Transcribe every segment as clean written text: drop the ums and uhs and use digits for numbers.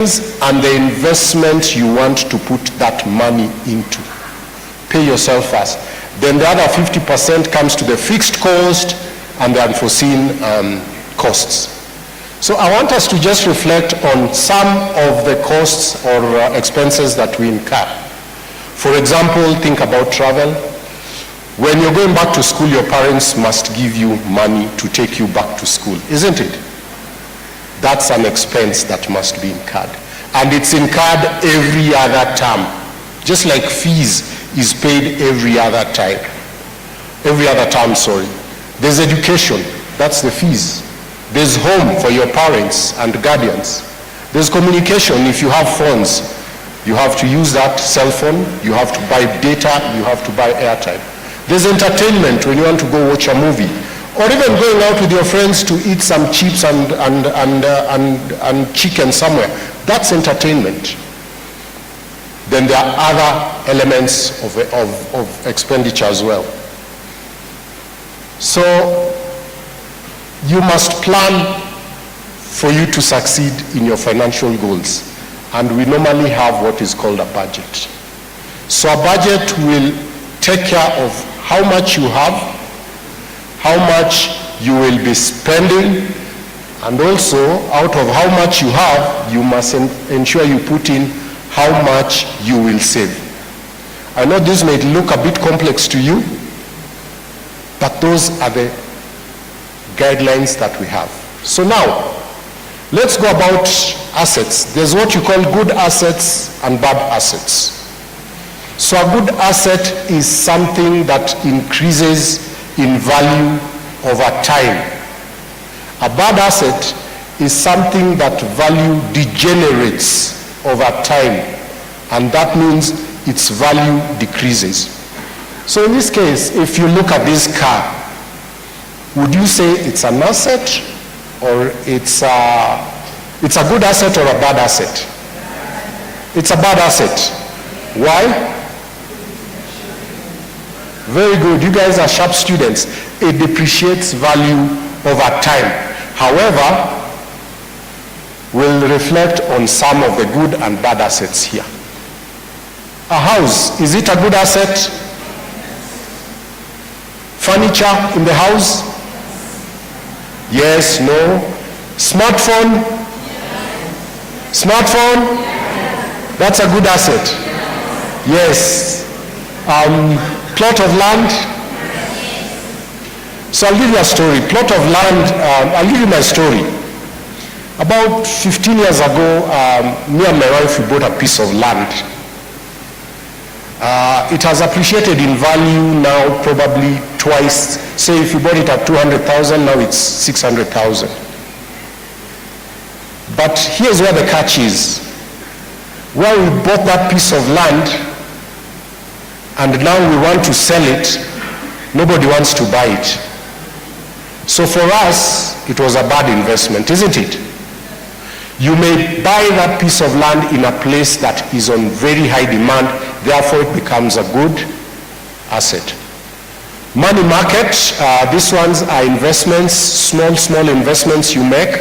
and the investment you want to put that money into. Pay yourself first. Then the other 50% comes to the fixed cost and the unforeseen costs. So I want us to just reflect on some of the costs or expenses that we incur. For example, think about travel. When you're going back to school, your parents must give you money to take you back to school, isn't it? That's an expense that must be incurred. And it's incurred every other term, just like fees is paid every other time. Every other term, sorry. There's education, that's the fees. There's home for your parents and guardians. There's communication. If you have phones, you have to use that cell phone, you have to buy data, you have to buy airtime. There's entertainment when you want to go watch a movie, or even going out with your friends to eat some chips and chicken somewhere. That's entertainment. Then there are other elements of expenditure as well. So you must plan for you to succeed in your financial goals. And we normally have what is called a budget. So a budget will take care of how much you have, how much you will be spending, and also out of how much you have, you must ensure you put in how much you will save. I know this may look a bit complex to you, but those are the guidelines that we have. So now, let's go about assets. There's what you call good assets and bad assets. So a good asset is something that increases in value over time. A bad asset is something that value degenerates over time, and that means its value decreases. So in this case, if you look at this car, would you say it's an asset or it's a good asset or a bad asset? It's a bad asset. Why? Very good. You guys are sharp students. It depreciates value over time. However, we'll reflect on some of the good and bad assets here. A house, is it a good asset? Furniture in the house? Yes, no. Smartphone? Smartphone? That's a good asset. Yes. Plot of land? So I'll give you a story. Plot of land, I'll give you my story. About 15 years ago, me and my wife, we bought a piece of land. It has appreciated in value now probably twice. Say if you bought it at 200,000, now it's 600,000. But here's where the catch is. Where we bought that piece of land, and now we want to sell it, nobody wants to buy it. So for us, it was a bad investment, isn't it? You may buy that piece of land in a place that is on very high demand, therefore it becomes a good asset. Money market, these ones are investments, small investments you make.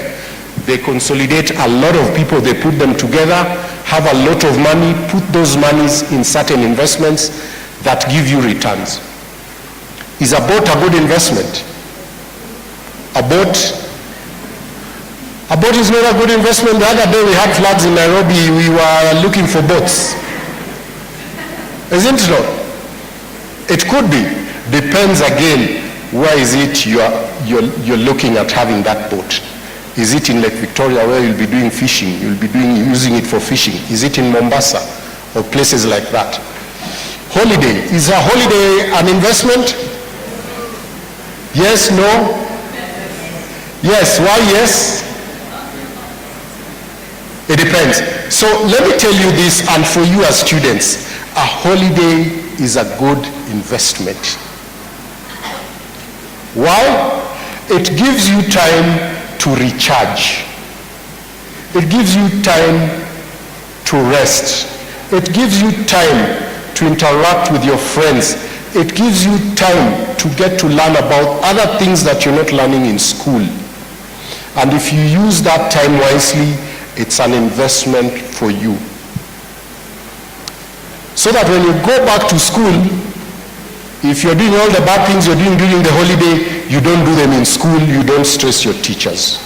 They consolidate a lot of people, they put them together, have a lot of money, put those monies in certain investments that give you returns. Is a boat a good investment? A boat is not a good investment. The other day we had floods in Nairobi, we were looking for boats. Isn't it not? It could be. Depends again, where is it you're looking at having that boat? Is it in Lake Victoria where you'll be doing fishing? You'll be using it for fishing. Is it in Mombasa or places like that? Holiday. Is a holiday an investment? Yes, no? Yes, why yes? It depends. So let me tell you this, and for you as students, a holiday is a good investment. Why? It gives you time to recharge. It gives you time to rest. It gives you time to interact with your friends. It gives you time to get to learn about other things that you're not learning in school. And if you use that time wisely, It's an investment for you. So that when you go back to school, if you're doing all the bad things you're doing during the holiday, you don't do them in school, you don't stress your teachers.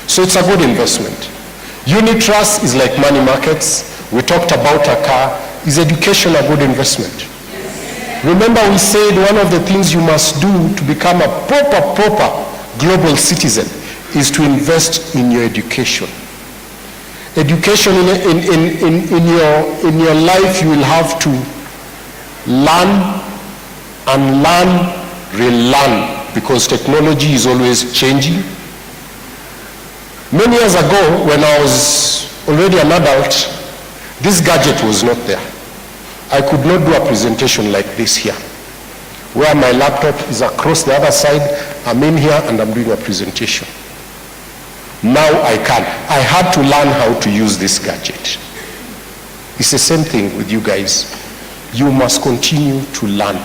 So it's a good investment. Unit trust is like money markets. We talked about a car. Is education a good investment? Remember, we said one of the things you must do to become a proper global citizen is to invest in your education. Education in your life, you will have to learn and relearn, because technology is always changing. Many years ago, when I was already an adult, this gadget was not there. I could not do a presentation like this here, where my laptop is across the other side, I'm in here and I'm doing a presentation. Now I can. I had to learn how to use this gadget. It's the same thing with you guys. You must continue to learn.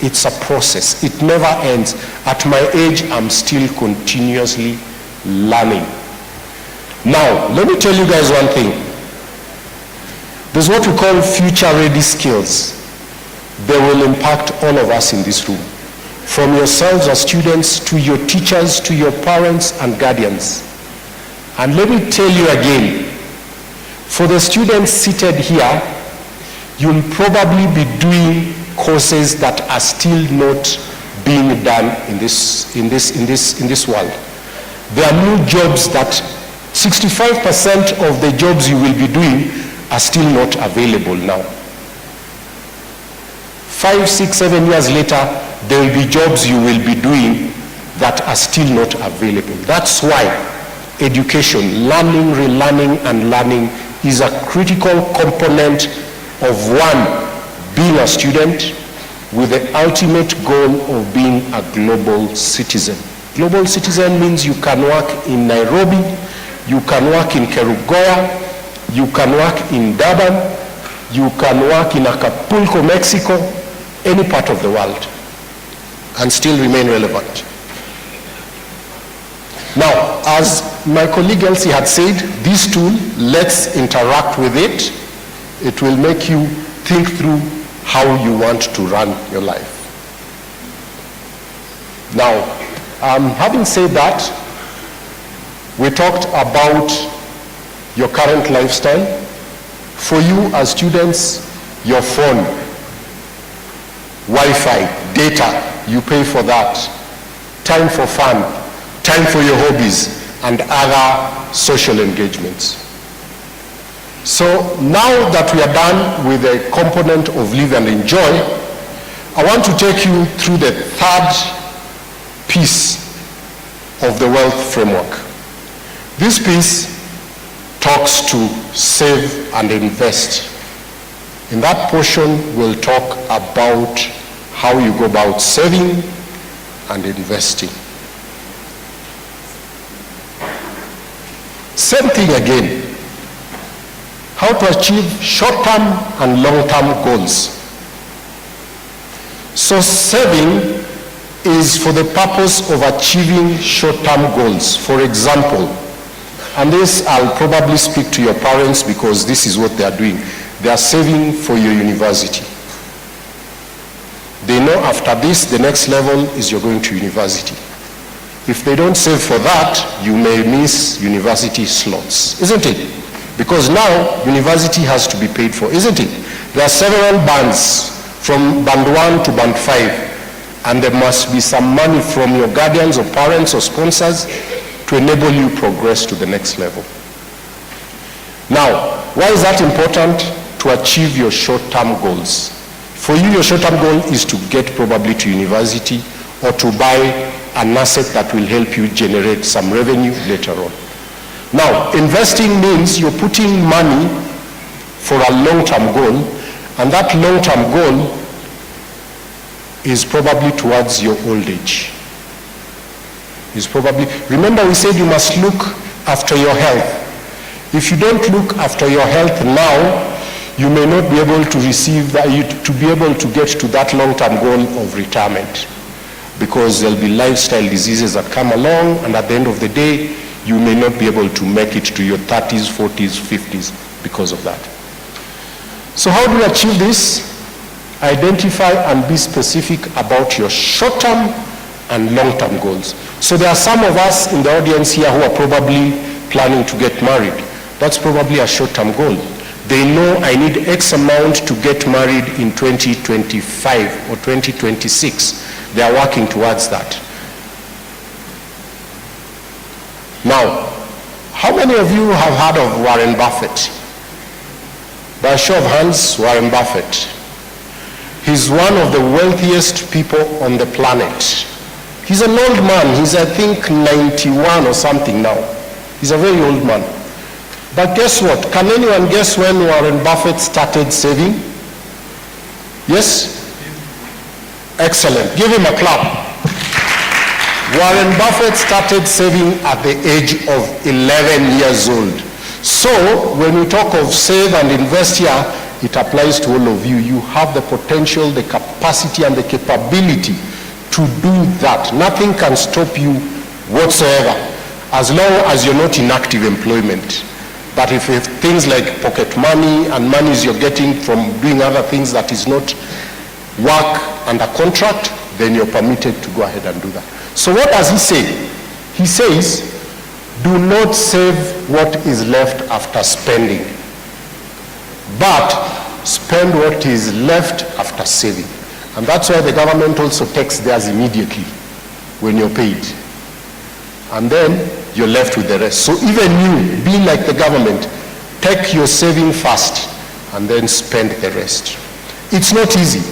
It's a process. It never ends. At my age, I'm still continuously learning. Now, let me tell you guys one thing. There's what we call future-ready skills. They will impact all of us in this room, from yourselves as students to your teachers to your parents and guardians. And let me tell you again, for the students seated here, you'll probably be doing courses that are still not being done in this world. There are new jobs that 65% of the jobs you will be doing are still not available now. 5, 6, 7 years later, there will be jobs you will be doing that are still not available. That's why education, learning, relearning, and learning is a critical component of one, being a student with the ultimate goal of being a global citizen. Global citizen means you can work in Nairobi, you can work in Kerugoya, you can work in Durban, you can work in Acapulco, Mexico, any part of the world, and still remain relevant. Now, as my colleague Elsie had said, this tool, let's interact with it. It will make you think through how you want to run your life. Now, having said that, we talked about your current lifestyle. For you as students, your phone, Wi-Fi, data, you pay for that. Time for fun, time for your hobbies, and other social engagements. So now that we are done with the component of live and enjoy, I want to take you through the third piece of the wealth framework. This piece talks to save and invest. In that portion, we'll talk about how you go about saving and investing. Same thing again. How to achieve short-term and long-term goals. So saving is for the purpose of achieving short-term goals. For example, and this I'll probably speak to your parents because this is what they are doing. They are saving for your university. They know after this, the next level is you're going to university. If they don't save for that, you may miss university slots, isn't it? Because now, university has to be paid for, isn't it? There are several bands, from band 1 to band 5, and there must be some money from your guardians or parents or sponsors to enable you progress to the next level. Now, why is that important? To achieve your short-term goals. For you, your short-term goal is to get probably to university or to buy an asset that will help you generate some revenue later on. Now, investing means you're putting money for a long-term goal, and that long-term goal is probably towards your old age. Remember we said you must look after your health. If you don't look after your health now, you may not be able to receive that, to be able to get to that long-term goal of retirement, because there'll be lifestyle diseases that come along, and at the end of the day, you may not be able to make it to your 30s, 40s, 50s because of that. So how do we achieve this? Identify and be specific about your short-term and long-term goals. So there are some of us in the audience here who are probably planning to get married. That's probably a short-term goal. They know I need X amount to get married in 2025 or 2026. They are working towards that. Now, how many of you have heard of Warren Buffett? By a show of hands, Warren Buffett. He's one of the wealthiest people on the planet. He's an old man. He's, I think, 91 or something now. He's a very old man. But guess what? Can anyone guess when Warren Buffett started saving? Yes? Excellent. Give him a clap. Warren Buffett started saving at the age of 11 years old. So, when we talk of save and invest here, it applies to all of you. You have the potential, the capacity, and the capability to do that. Nothing can stop you whatsoever, as long as you're not in active employment. But if things like pocket money and monies you're getting from doing other things that is not work under contract, then you're permitted to go ahead and do that. So what does he say? He says, do not save what is left after spending, but spend what is left after saving. And that's why the government also takes theirs immediately when you're paid. And then you're left with the rest. So even you, being like the government, take your saving first and then spend the rest. It's not easy,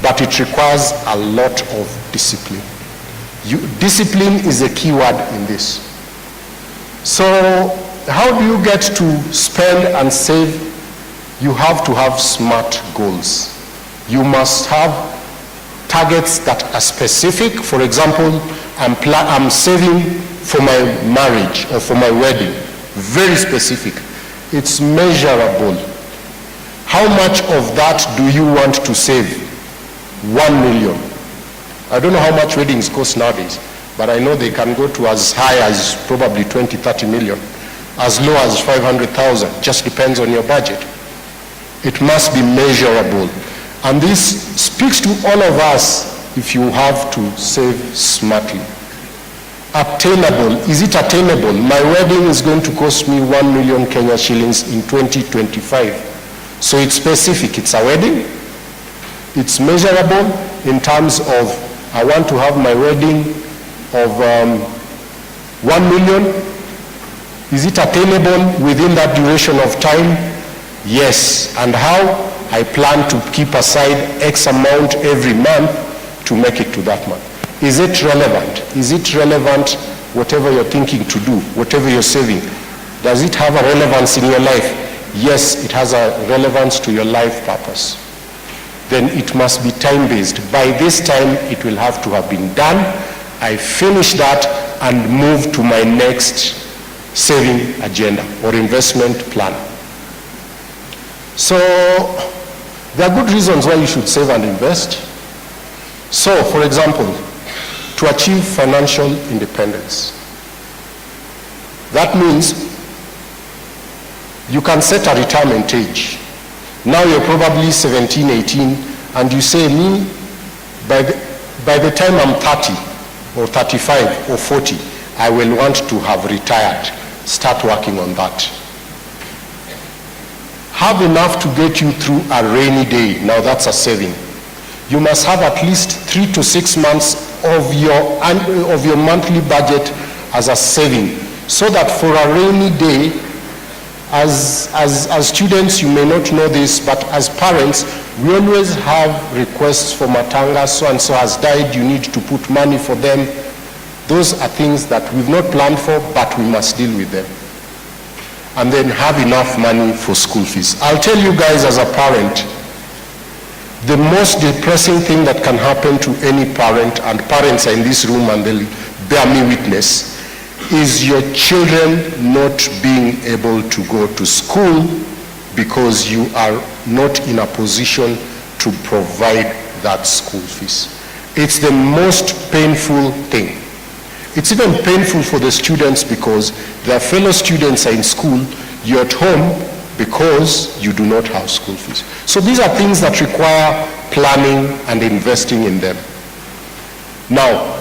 but it requires a lot of discipline. Discipline is a key word in this. So how do you get to spend and save? You have to have SMART goals. You must have targets that are specific. For example, I'm saving for my marriage or for my wedding. Very specific. It's measurable. How much of that do you want to save? 1 million. I don't know how much weddings cost nowadays, but I know they can go to as high as probably 20, 30 million, as low as 500,000. Just depends on your budget. It must be measurable. And this speaks to all of us if you have to save smartly. Attainable. Is it attainable? My wedding is going to cost me 1 million Kenya shillings in 2025. So it's specific. It's a wedding. It's measurable in terms of I want to have my wedding of 1 million. Is it attainable within that duration of time? Yes. And how? I plan to keep aside X amount every month to make it to that month. Is it relevant? Is it relevant, whatever you're thinking to do, whatever you're saving? Does it have a relevance in your life? Yes, it has a relevance to your life purpose. Then it must be time-based. By this time, it will have to have been done. I finish that and move to my next saving agenda or investment plan. So there are good reasons why you should save and invest. So, for example, to achieve financial independence. That means you can set a retirement age. Now you're probably 17, 18, and you say, me, by the time I'm 30 or 35 or 40, I will want to have retired. Start working on that. Have enough to get you through a rainy day. Now that's a saving. You must have at least 3 to 6 months of your monthly budget as a saving, so that for a rainy day, as students, you may not know this, but as parents, we always have requests for matanga, so-and-so has died, you need to put money for them. Those are things that we've not planned for, but we must deal with them. And then have enough money for school fees. I'll tell you guys as a parent, the most depressing thing that can happen to any parent, and parents are in this room and they'll bear me witness, is your children not being able to go to school because you are not in a position to provide that school fees. It's the most painful thing. It's even painful for the students because their fellow students are in school, you're at home because you do not have school fees. So these are things that require planning and investing in them. Now,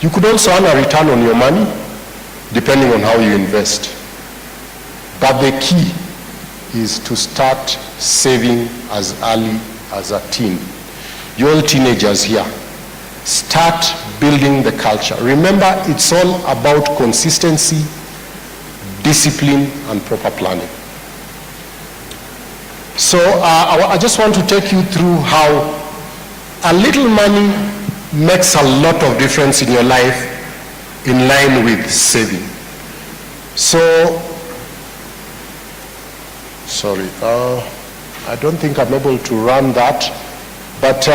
you could also earn a return on your money depending on how you invest. But the key is to start saving as early as a teen. You all teenagers here, start building the culture. Remember, it's all about consistency, discipline, and proper planning. So I just want to take you through how a little money makes a lot of difference in your life in line with saving. So, sorry, I don't think I'm able to run that, but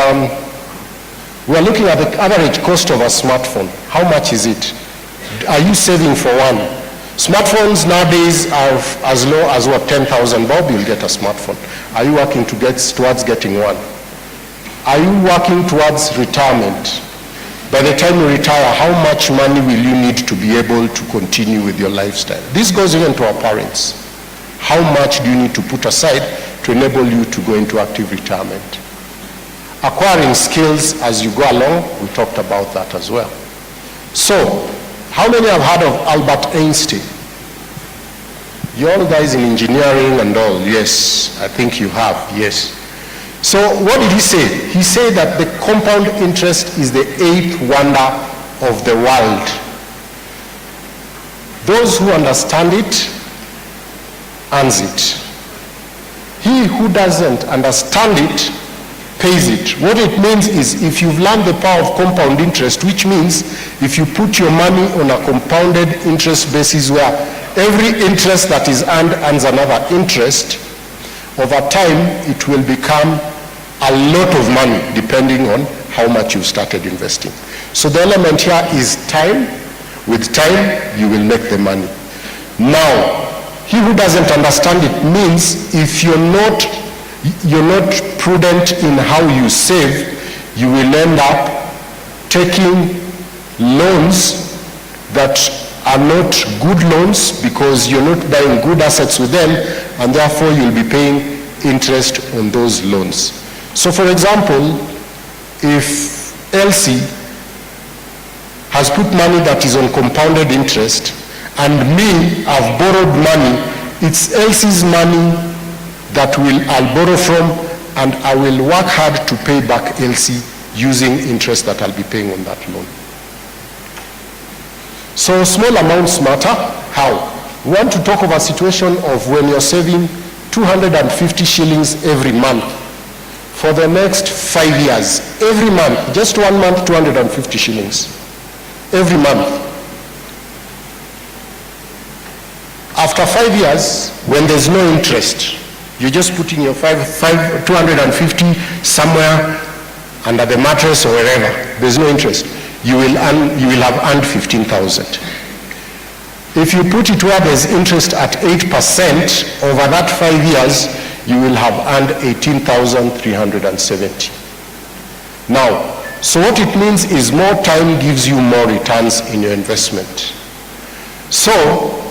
we're looking at the average cost of a smartphone. How much is it? Are you saving for one? Smartphones nowadays are as low as what, 10,000 bob, you'll get a smartphone. Are you working towards getting one? Are you working towards retirement? By the time you retire, how much money will you need to be able to continue with your lifestyle? This goes even to our parents. How much do you need to put aside to enable you to go into active retirement? Acquiring skills as you go along, we talked about that as well. So, how many have heard of Albert Einstein? You all guys in engineering and all, yes, I think you have, yes. So what did he say? He said that the compound interest is the eighth wonder of the world. Those who understand it, earns it. He who doesn't understand it, pays it. What it means is if you've learned the power of compound interest, which means if you put your money on a compounded interest basis where every interest that is earned earns another interest, over time it will become a lot of money depending on how much you started investing. So the element here is time. With time, you will make the money. Now, he who doesn't understand it means if you're not prudent in how you save, you will end up taking loans that are not good loans because you're not buying good assets with them, and therefore you'll be paying interest on those loans. So for example, if Elsie has put money that is on compounded interest and me, I've borrowed money, it's Elsie's money that I'll borrow from, and I will work hard to pay back Elsie using interest that I'll be paying on that loan. So small amounts matter. How? We want to talk of a situation of when you're saving 250 shillings every month for the next 5 years. Every month, just 1 month, 250 shillings. Every month. After 5 years, when there's no interest, you're just putting your 250 somewhere under the mattress or wherever. There's no interest. You will have earned 15,000. If you put it where there's interest at 8%, over that 5 years, you will have earned 18,370. Now, so what it means is more time gives you more returns in your investment. So,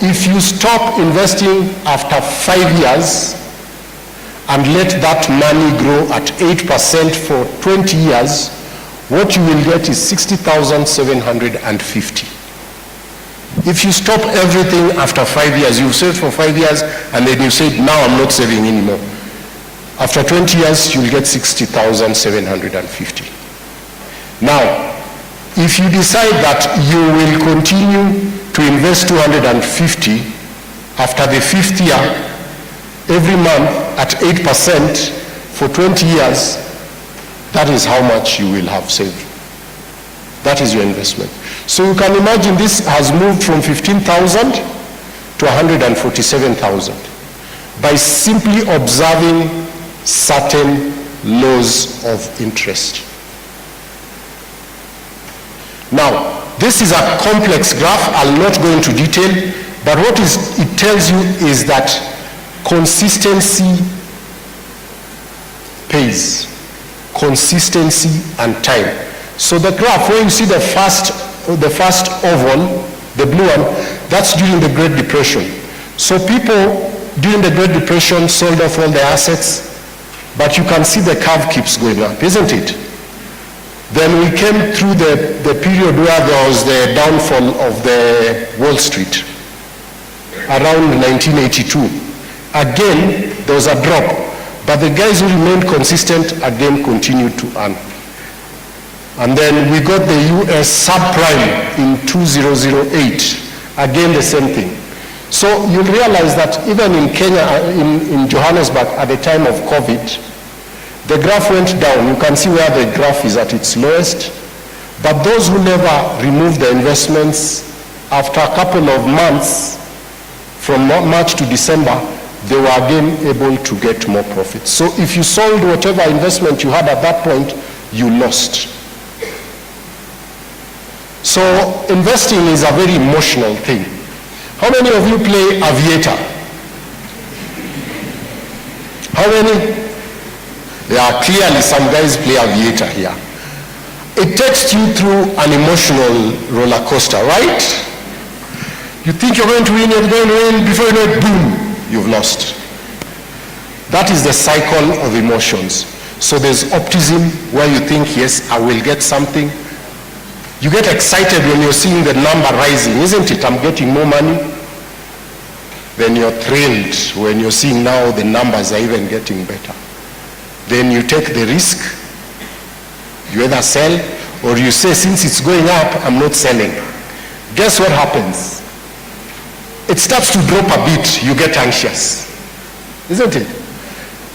if you stop investing after 5 years and let that money grow at 8% for 20 years, what you will get is 60,750. If you stop everything after 5 years, you've saved for 5 years, and then you say, now I'm not saving anymore. After 20 years, you'll get 60,750. Now, if you decide that you will continue to invest 250 after the 5th year, every month at 8% for 20 years, that is how much you will have saved. That is your investment. So you can imagine this has moved from 15,000 to 147,000 by simply observing certain laws of interest. Now, this is a complex graph. I'll not go into detail, but what it tells you is that consistency pays. Consistency and time. So the graph, where you see the first the first oval, the blue one, that's during the Great Depression. So people during the Great Depression sold off all their assets, but you can see the curve keeps going up, isn't it? Then we came through the period where there was the downfall of the Wall Street, around 1982. Again, there was a drop, but the guys who remained consistent again continued to earn. And then we got the US subprime in 2008, again the same thing. So you'll realize that even in Kenya, in Johannesburg, at the time of COVID, the graph went down. You can see where the graph is at its lowest. But those who never removed the investments, after a couple of months, from March to December, they were again able to get more profits. So if you sold whatever investment you had at that point, you lost. So investing is a very emotional thing. How many of you play Aviator? How many? Yeah, clearly some guys play Aviator here. It takes you through an emotional roller coaster, right? You think you're going to win, you're going to win, before you know it, boom, you've lost. That is the cycle of emotions. So there's optimism where you think, yes, I will get something. You get excited when you're seeing the number rising, isn't it? I'm getting more money. Then you're thrilled when you're seeing now the numbers are even getting better. Then you take the risk. You either sell or you say, since it's going up, I'm not selling. Guess what happens? It starts to drop a bit, you get anxious, isn't it?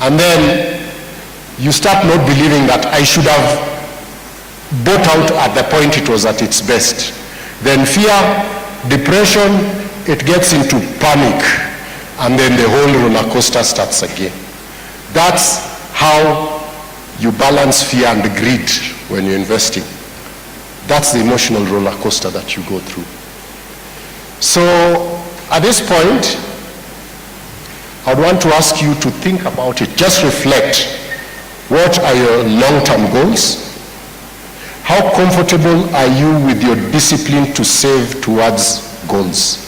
And then you start not believing that I should have bought out at the point it was at its best. Then fear, depression, it gets into panic, and then the whole roller coaster starts again. That's how you balance fear and greed when you're investing. That's the emotional roller coaster that you go through. So at this point, I would want to ask you to think about it. Just reflect. What are your long-term goals? How comfortable are you with your discipline to save towards goals?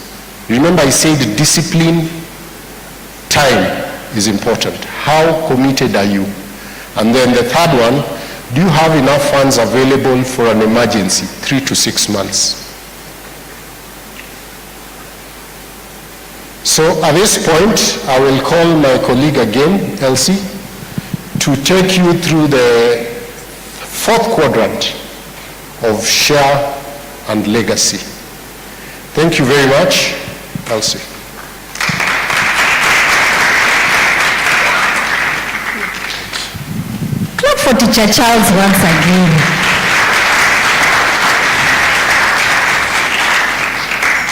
Remember, I said discipline, time is important. How committed are you? And then the third one, do you have enough funds available for an emergency, 3 to 6 months? So at this point, I will call my colleague again, Elsie, to take you through the fourth quadrant of share and legacy. Thank you very much, Elsie. Clap for Teacher Charles once again.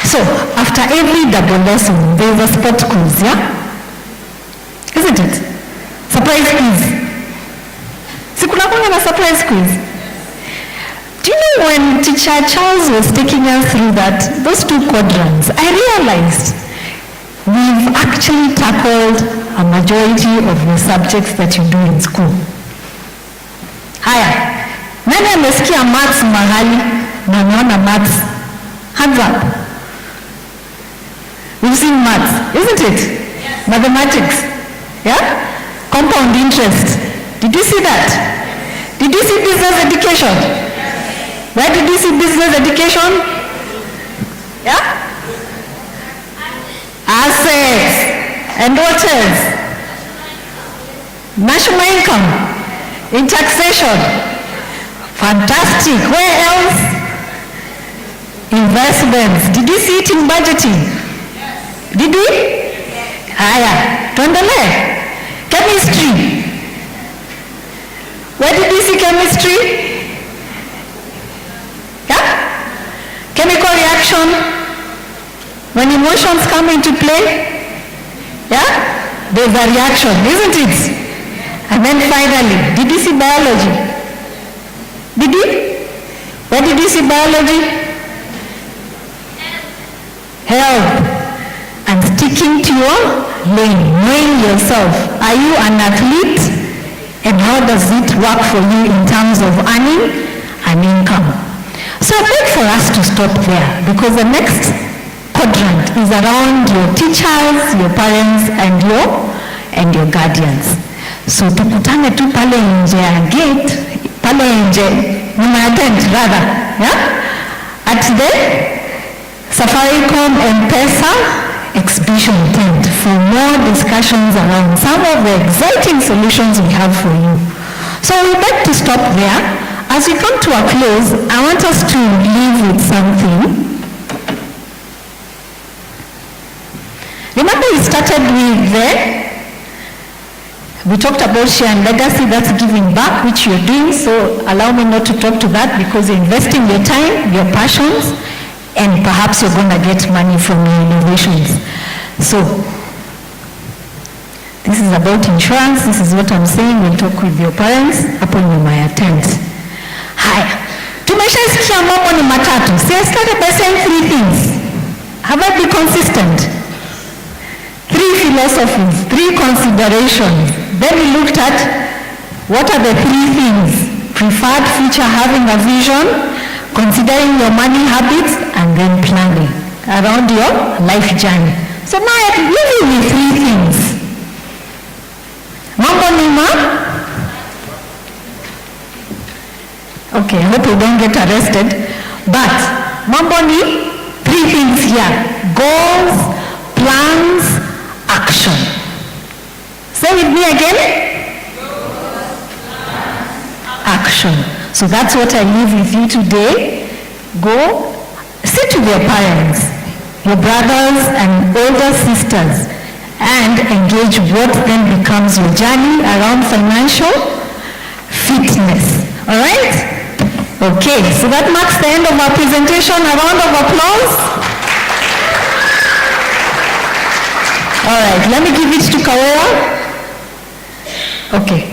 So, after every double lesson, there is a sport quiz, yeah? Isn't it? Surprise quiz. Sikuna kwanga na surprise quiz. Do you know when Teacher Charles was taking us through those two quadrants, I realized we've actually tackled a majority of the subjects that you do in school. Haya, nani amesikia maths mahali na naona maths? Hands up. We've seen maths, isn't it? Yes. Mathematics, yeah? Compound interest. Did you see that? Did you see business education? Yes. Where did you see business education? Yeah? Assets. And what else? National income. In taxation. Fantastic. Where else? Investments. Did you see it in budgeting? Did we? Haya, tuendelee. Chemistry. Where did you see chemistry? Yeah? Chemical reaction. When emotions come into play, yeah? There's a reaction, isn't it? And then finally, did you see biology? Did you? Where did you see biology? Health. And sticking to your lane, knowing yourself. Are you an athlete? And how does it work for you in terms of earning an income? So I beg for us to stop there, because the next quadrant is around your teachers, your parents, and your guardians. So tukutane tu pale nje ya gate, pale nje, nyuma ya tent rather, yeah? At the Safaricom M-Pesa exhibition tent for more discussions around some of the exciting solutions we have for you. So we beg to stop there. As we come to a close, I want us to leave with something. Remember we started with we talked about share and legacy, that's giving back, which you're doing, so allow me not to talk to that, because you're investing your time, your passions, and perhaps you're going to get money from your innovations. So, this is about insurance, this is what I'm saying, we'll talk with your parents, hapo nyuma ya tent. Haya, tumeshasikia mambo ni matatu. So I started by saying 3 things. Have I been consistent? 3 philosophies, 3 considerations. Then we looked at what are the 3 things. Preferred future, having a vision, considering your money habits, and then planning around your life journey. So now I leave you with 3 things. Mambo nima. Okay, I hope you don't get arrested. But mambo ni 3 things here. Goals, plans, action. Say with me again. Action. So that's what I leave with you today. Go sit with your parents, your brothers and older sisters, and engage what then becomes your journey around financial fitness. All right? Okay, so that marks the end of our presentation. A round of applause. All right, let me give it to Kawera. Okay.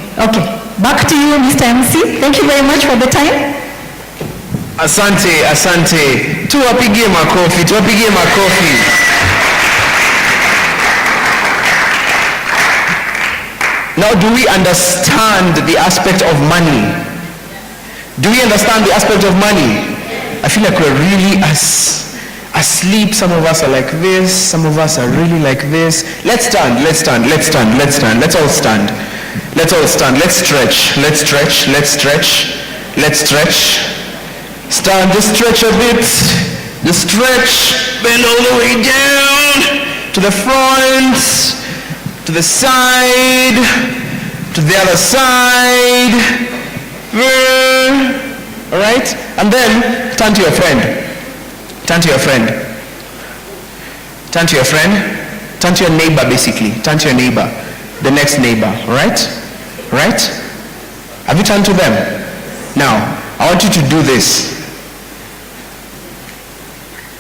Back to you, Mr. MC. Thank you very much for the time. Asante. Tuwapigie makofi. Now, do we understand the aspect of money? Do we understand the aspect of money? I feel like we're really asleep. Some of us are like this. Some of us are really like this. Let's stand. Let's all stand. Let's stretch. Stand, just stretch a bit. Just stretch. Bend all the way down. To the front. To the side. To the other side. All right? And then turn to your friend. Turn to your neighbor, basically. Turn to your neighbor. The next neighbor, all right? Right? Have you turned to them? Now, I want you to do this.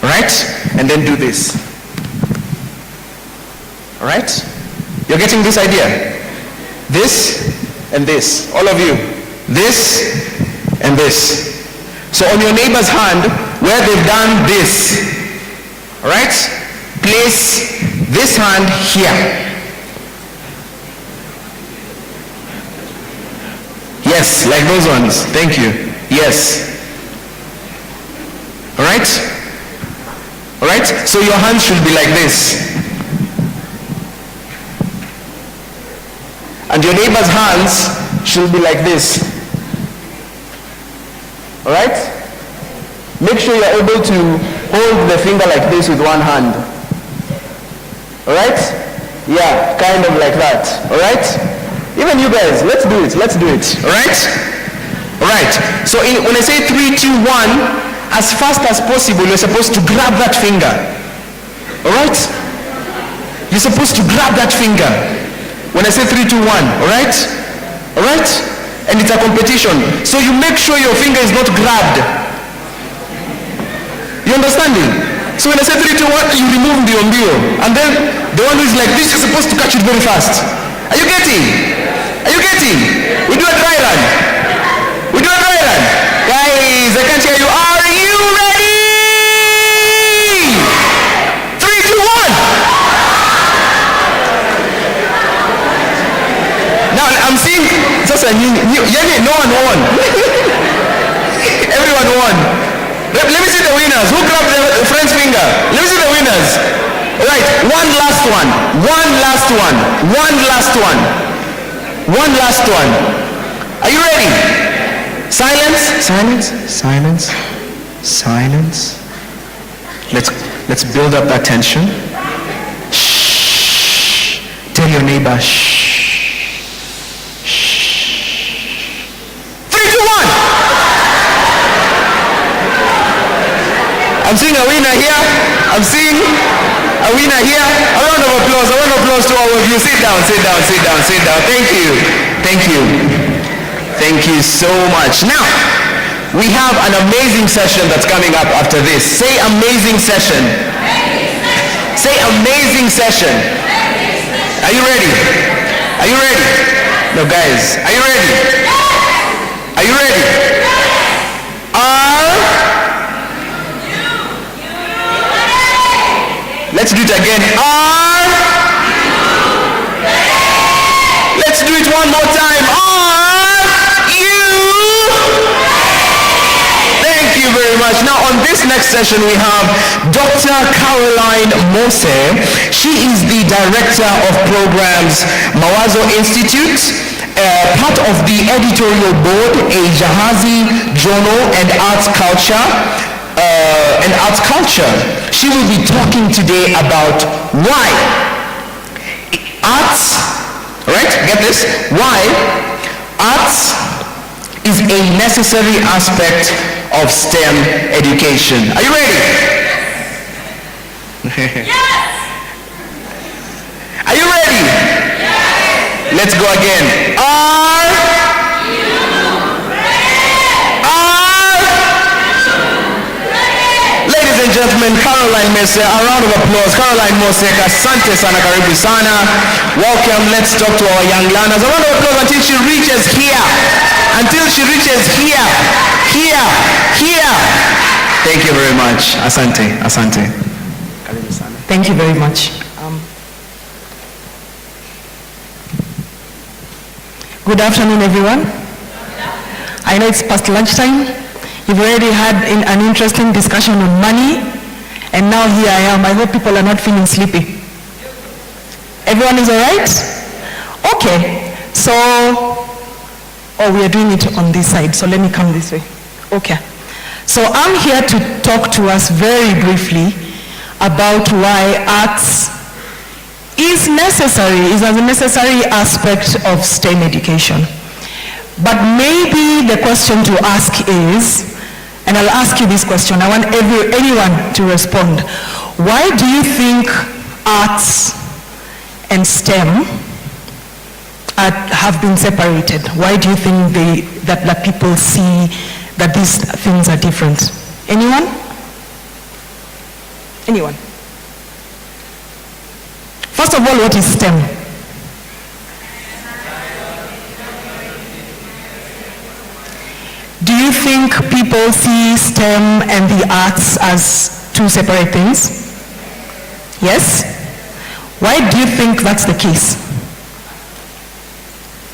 All right? And then do this. All right? You're getting this idea? This and this. All of you. This and this. So on your neighbor's hand, where they've done this, all right? Place this hand here. Yes, like those ones. Thank you. Yes. All right? All right? So your hands should be like this. And your neighbor's hands should be like this. All right? Make sure you're able to hold the finger like this with one hand. All right? Yeah, kind of like that. All right? Even you guys, let's do it. All right? All right. So when I say 3, 2, 1, as fast as possible, you're supposed to grab that finger. All right? You're supposed to grab that finger. When I say 3, 2, 1, all right? All right? And it's a competition. So you make sure your finger is not grabbed. You understanding? So when I say 3, 2, 1, you remove the ombio. And then the one who is like this, you're supposed to catch it very fast. Are you getting? We do a dry run. Guys, I can't hear you. Are you ready? 3, 2, 1. Now I'm seeing just a no one won. Everyone won. Let me see the winners. Who grabbed the friend's finger? Let me see the winners. Right, one last one. One last one. One last one. One last one. Are you ready? Silence. Silence. Silence. Silence. Let's build up that tension. Shh. Tell your neighbor. Shh. Shh. 3, 2, 1. I'm seeing a winner here. I'm seeing a winner here. A round of applause. A round of applause to all of you. Sit down. Sit down. Sit down. Sit down. Thank you. Thank you. Thank you so much. Now, we have an amazing session that's coming up after this. Say amazing session. Say amazing session. Are you ready? Are you ready? No, guys. Are you ready? Are you ready? Let's do it again. Let's do it one more time. Thank you very much. Now on this next session we have Dr. Caroline Mose. She is the Director of Programs, Mawazo Institute, part of the editorial board, a Jahazi Journal and Arts Culture. She will be talking today about why arts, right? Get this? Why arts is a necessary aspect of STEM education. Are you ready? Yes! Are you ready? Yes! Let's go again. Ladies and gentlemen, Caroline Mose, a round of applause. Caroline Mose, asante sana, karibu sana. Welcome. Let's talk to our young learners. A round of applause until she reaches here. Until she reaches here. Here. Thank you very much. Asante. Thank you very much. Good afternoon, everyone. I know it's past lunchtime. You've already had an interesting discussion on money, and now here I am. I hope people are not feeling sleepy. Everyone is all right? Okay. So, we are doing it on this side, so let me come this way. Okay. So I'm here to talk to us very briefly about why arts is a necessary aspect of STEM education. But maybe the question to ask is, and I'll ask you this question, I want anyone to respond. Why do you think arts and STEM have been separated? Why do you think that people see that these things are different? Anyone? First of all, what is STEM? Do you think people see STEM and the arts as two separate things? Yes? Why do you think that's the case?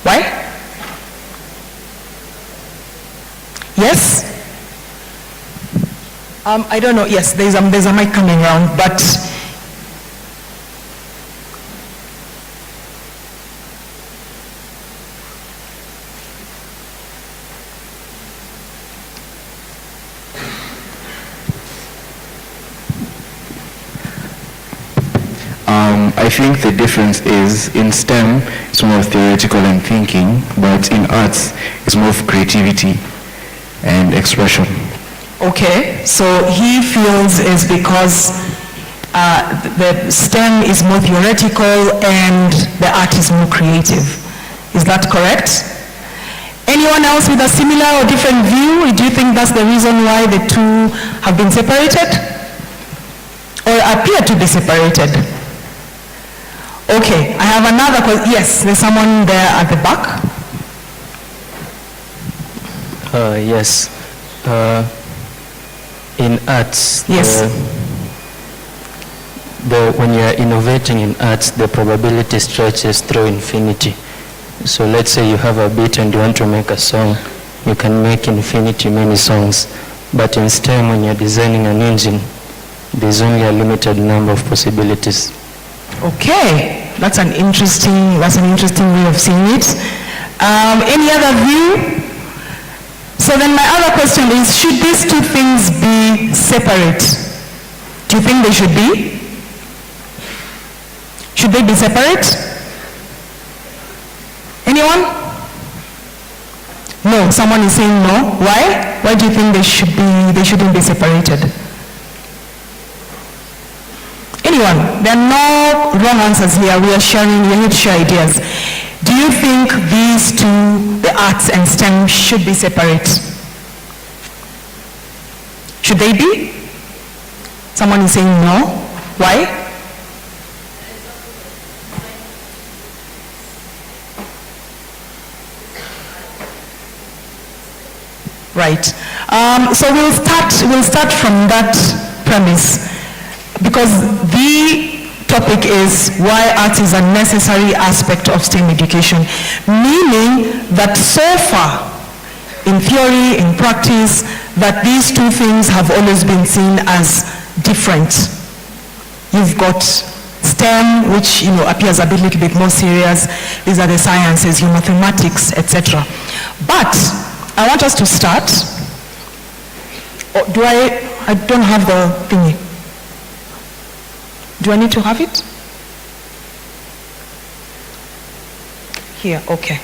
Why? Yes? I don't know. Yes, there's a mic coming around, but I think the difference is in STEM, it's more theoretical and thinking, but in arts, it's more of creativity and expression. okay, so he feels is because the STEM is more theoretical and the art is more creative. Is that correct? Anyone else with a similar or different view? Do you think that's the reason why the two have been separated? Or appear to be separated? Okay, I have another question. Yes, there's someone there at the back. Yes. In arts, Yes. when you are innovating in arts, the probability stretches through infinity. So let's say you have a beat and you want to make a song, you can make infinity many songs. But in STEM, when you're designing an engine, there's only a limited number of possibilities. Okay, that's an interesting way of seeing it. Any other view? So then my other question is, should these two things be separate? Do you think they should be? Should they be separate? Anyone? No, someone is saying no. Why? Why do you think they shouldn't be separated? Anyone? There are no wrong answers here. We need to share ideas. Do you think these two, the arts and STEM, should be separate? Should they be? Someone is saying no. Why? Right. So we'll start from that premise, because the topic is why art is a necessary aspect of STEM education, meaning that so far, in theory, in practice, that these two things have always been seen as different. You've got STEM, which appears a little bit more serious. These are the sciences, mathematics, etc. But I want us to start. I don't have the thingy. Do I need to have it? Here, okay.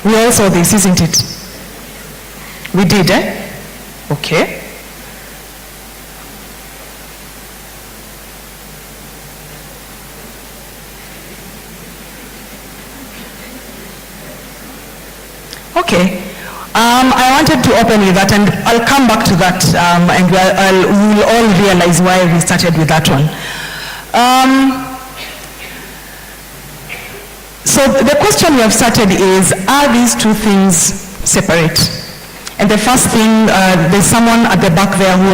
We all saw this, isn't it? We did, eh? Okay. Okay. I wanted to open with that, and I'll come back to that, and we'll all realize why we started with that one. So the question we have started is, are these two things separate? And the first thing, there's someone at the back there who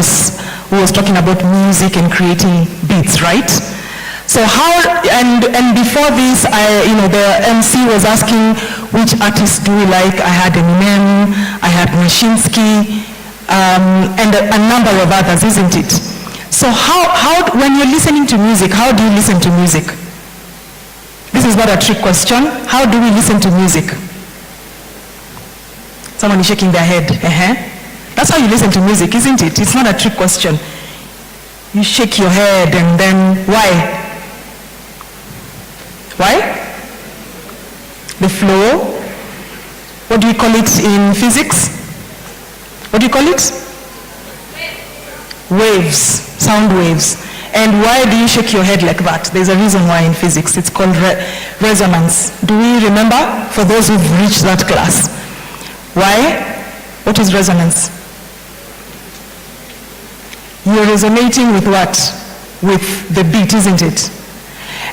was talking about music and creating beats, right? So how, and before this, the MC was asking which artists do we like. I had Eminem, I had Mashinsky, and a number of others, isn't it? So how, when you're listening to music, how do you listen to music? This is not a trick question. How do we listen to music? Someone is shaking their head. That's how you listen to music, isn't it? It's not a trick question. You shake your head, and then why? Why? The flow. What do you call it in physics? What do you call it? Waves, sound waves. And why do you shake your head like that? There's a reason why in physics. It's called resonance. Do we remember? For those who've reached that class. Why? What is resonance? You're resonating with what? With the beat, isn't it?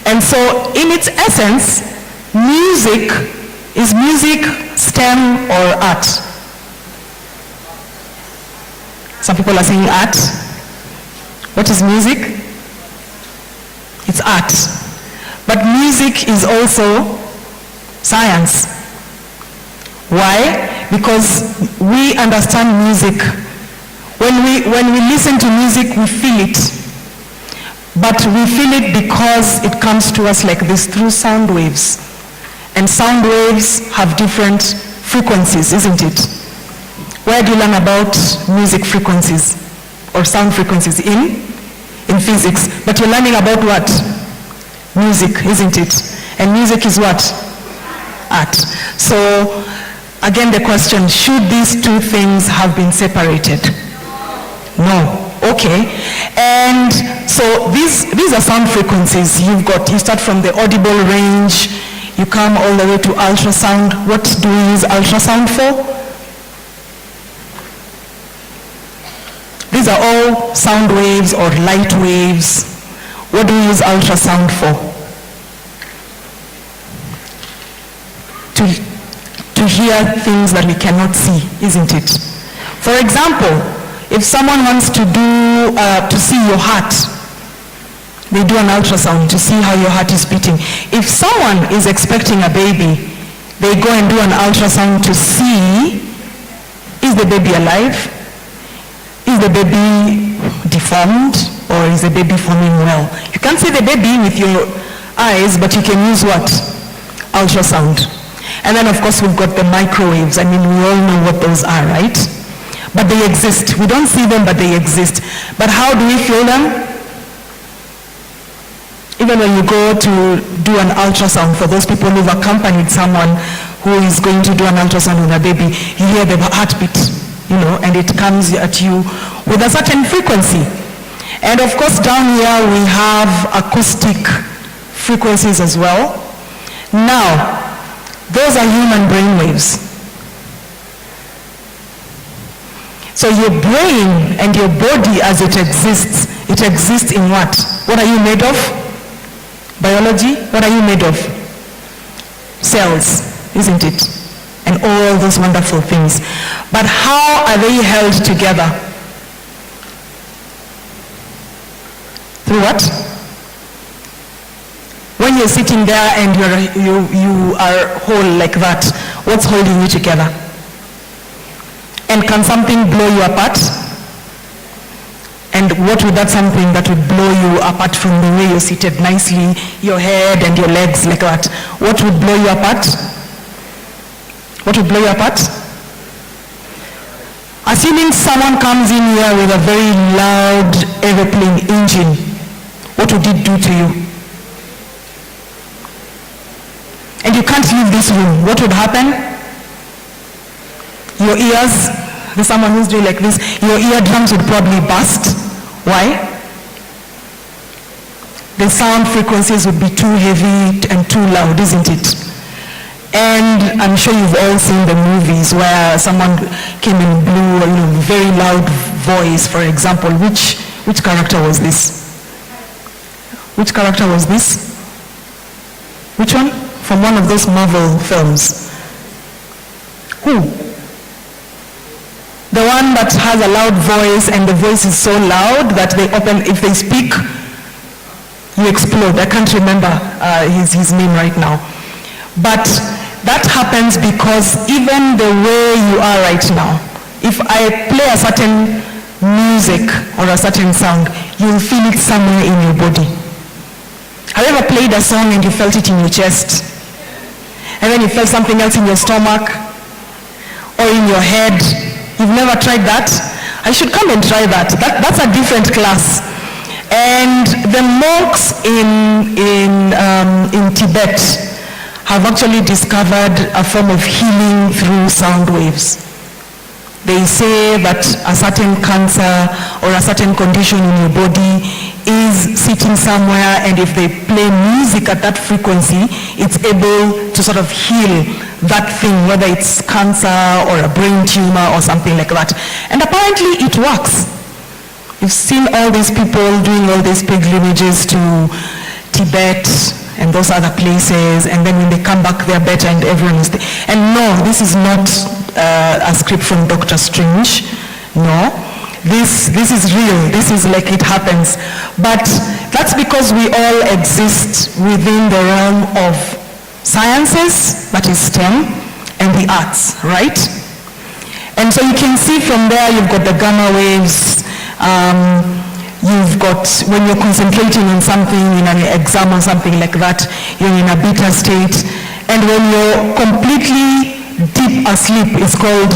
And so, in its essence, music, is music STEM or art? Some people are saying art. What is music? It's art. But music is also science. Why? Because we understand music. When we listen to music, we feel it. But we feel it because it comes to us like this through sound waves. And sound waves have different frequencies, isn't it? Where do you learn about music frequencies or sound frequencies? In physics. But you're learning about what? Music, isn't it? And music is what? Art. So, again the question, should these two things have been separated? No. Okay. And so these are sound frequencies. You start from the audible range, you come all the way to ultrasound. What do we use ultrasound for? These are all sound waves or light waves. What do we use ultrasound for? to hear things that we cannot see, isn't it? For example, if someone wants to see your heart, they do an ultrasound to see how your heart is beating. If someone is expecting a baby, they go and do an ultrasound to see, is the baby alive? Is the baby deformed? Or is the baby forming well? You can't see the baby with your eyes, but you can use what? Ultrasound. And then of course we've got the microwaves. I mean, we all know what those are, right? But they exist. We don't see them, but they exist. But how do we feel them? Even when you go to do an ultrasound, for those people who've accompanied someone who is going to do an ultrasound with a baby, you hear the heartbeat, and it comes at you with a certain frequency. And of course down here we have acoustic frequencies as well. Now, those are human brain waves. So your brain and your body as it exists in what? What are you made of? Biology? What are you made of? Cells, isn't it? And all those wonderful things. But how are they held together? Through what? When you're sitting there and you are whole like that, what's holding you together? And can something blow you apart? And what would that something that would blow you apart from the way you're seated nicely, your head and your legs like that? What would blow you apart? What would blow you apart? Assuming someone comes in here with a very loud aeroplane engine, what would it do to you? And you can't leave this room. What would happen? Your ears, there's someone who's doing like this, your eardrums would probably burst. Why? The sound frequencies would be too heavy and too loud, isn't it? And I'm sure you've all seen the movies where someone came in blew a very loud voice, for example. Which character was this? Which character was this? Which one? From one of those Marvel films. Who? The one that has a loud voice and the voice is so loud that if they speak, you explode. I can't remember his name right now. But that happens because even the way you are right now, if I play a certain music or a certain sound, you'll feel it somewhere in your body. Have you ever played a song and you felt it in your chest? And then you felt something else in your stomach or in your head? You've never tried that? I should come and try that. That's a different class. And the monks in Tibet have actually discovered a form of healing through sound waves. They say that a certain cancer or a certain condition in your body is sitting somewhere, and if they play music at that frequency, it's able to sort of heal that thing, whether it's cancer or a brain tumor or something like that. And apparently it works. You've seen all these people doing all these pilgrimages to Tibet and those other places, and then when they come back they're better and everyone is there. And no, this is not a script from Dr. Strange. No. This is real. This is like it happens. But that's because we all exist within the realm of sciences, that is STEM, and the arts, right? And so you can see from there, you've got the gamma waves, you've got, when you're concentrating on something in an exam or something like that, you're in a beta state. And when you're completely deep asleep, it's called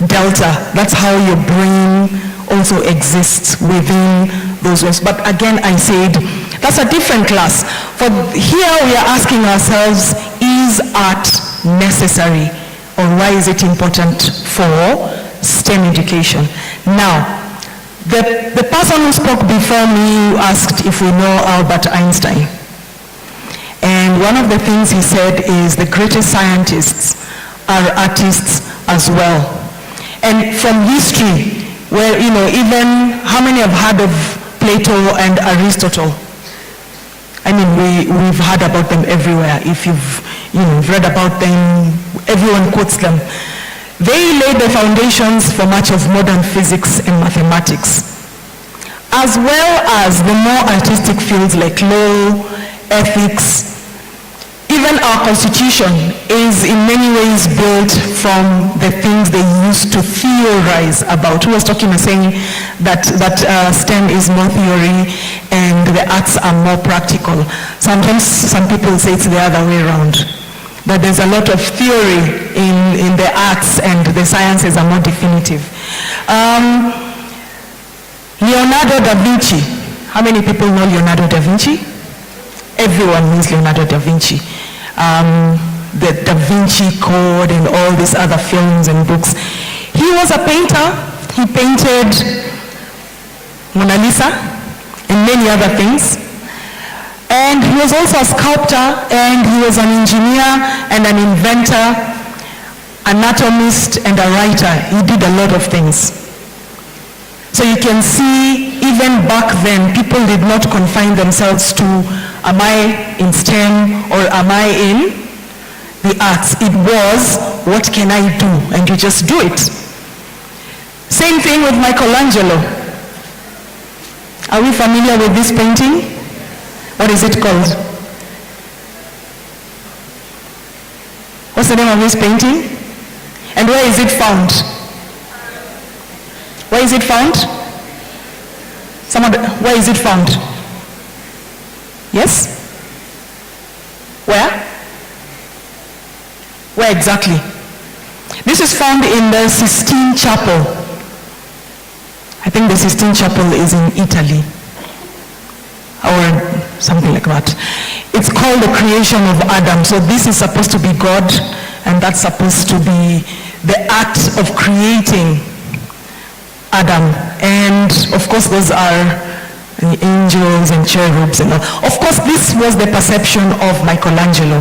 delta. That's how your brain also exists within those waves. But again, I said, that's a different class. For here we are asking ourselves, is art necessary, or why is it important for STEM education? Now, the person who spoke before me asked if we know Albert Einstein. And one of the things he said is the greatest scientists are artists as well. And from history, where, even how many have heard of Plato and Aristotle? I mean, we've heard about them everywhere. If you've read about them, everyone quotes them. They laid the foundations for much of modern physics and mathematics, as well as the more artistic fields like law, ethics. Even our constitution is in many ways built from the things they used to theorize about. Who was talking and saying that STEM is more theory and the arts are more practical. Sometimes some people say it's the other way around, that there's a lot of theory in the arts and the sciences are more definitive. Leonardo da Vinci. How many people know Leonardo da Vinci? Everyone knows Leonardo da Vinci. The Da Vinci Code and all these other films and books. He was a painter. He painted Mona Lisa and many other things. And he was also a sculptor, and he was an engineer and an inventor, anatomist and a writer. He did a lot of things. So you can see, even back then, people did not confine themselves to, am I in STEM or am I in the arts? It was, what can I do? And you just do it. Same thing with Michelangelo. Are we familiar with this painting? What is it called? What's the name of this painting? And where is it found? Where is it found? Where is it found? Yes? Where? Where exactly? This is found in the Sistine Chapel. I think the Sistine Chapel is in Italy, or something like that. It's called the creation of Adam. So this is supposed to be God, and that's supposed to be the act of creating Adam. And of course those are the angels and cherubs and all. Of course this was the perception of Michelangelo.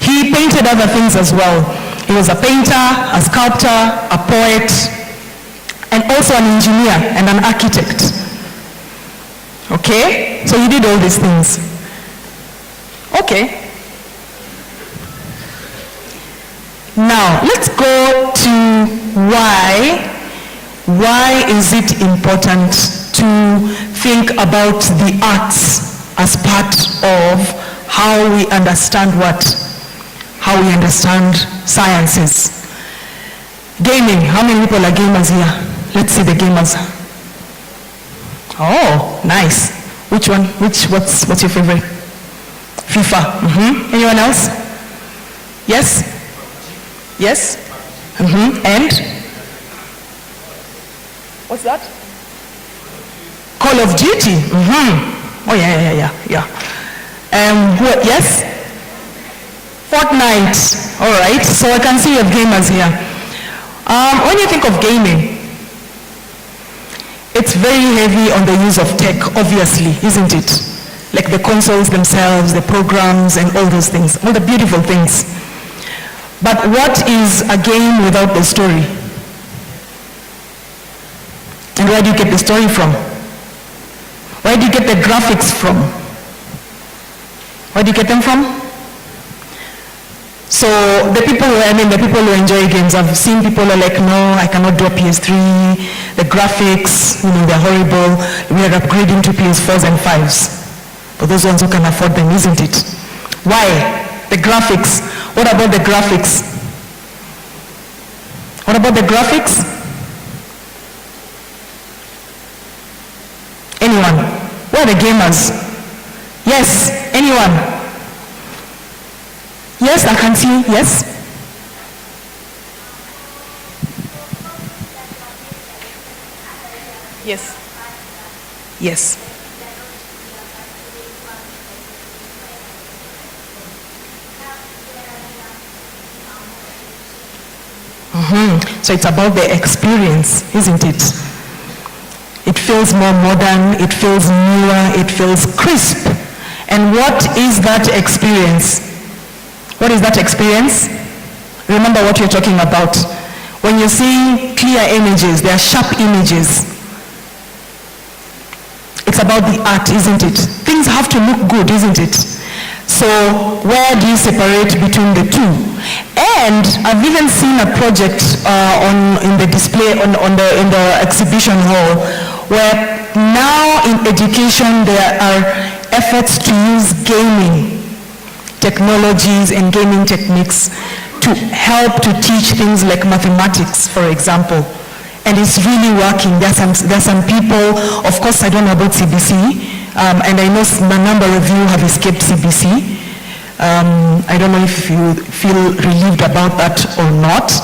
He painted other things as well. He was a painter, a sculptor, a poet, and also an engineer and an architect. Okay? So he did all these things. Okay. Now, let's go to why is it important to think about the arts as part of how we understand how we understand sciences. Gaming, how many people are gamers here? Let's see the gamers. Oh, nice. Which one? What's your favorite? FIFA. Anyone else? Yes? Yes? And? What's that? Call of Duty. Oh yeah. Yes? Fortnite. All right. So I can see you have gamers here. When you think of gaming, it's very heavy on the use of tech, obviously, isn't it? Like the consoles themselves, the programs, and all those things, all the beautiful things. But what is a game without the story? And where do you get the story from? Where do you get the graphics from? Where do you get them from? So the people who enjoy games, I've seen people are like, no, I cannot do a PS3, the graphics, they're horrible, we are upgrading to PS4s and 5s. For those ones who can afford them, isn't it? Why? The graphics. What about the graphics? What about the graphics? Anyone? Where are the gamers? Yes, anyone? Yes, I can see, yes. Yes. So it's about the experience, isn't it? It feels more modern, it feels newer, it feels crisp. And what is that experience? What is that experience? Remember what you're talking about. When you see clear images, they are sharp images. It's about the art, isn't it? Things have to look good, isn't it? So So where do you separate between the two? And I've even seen a project in the display in the exhibition hall where now in education there are efforts to use gaming technologies and gaming techniques to help to teach things like mathematics, for example. And it's really working. There's some people, of course I don't know about CBC, and I know a number of you have escaped CBC. I don't know if you feel relieved about that or not,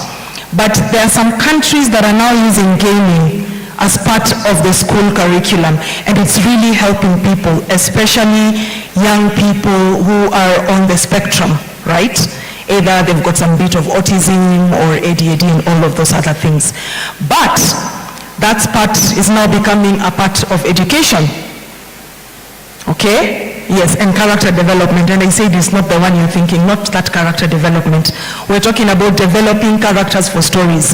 but there are some countries that are now using gaming as part of the school curriculum, and it's really helping people, especially young people who are on the spectrum, right? Either they've got some bit of autism or ADHD and all of those other things. But that part is now becoming a part of education. Okay? Yes, and character development. And I say this, not the one you're thinking, not that character development. We're talking about developing characters for stories.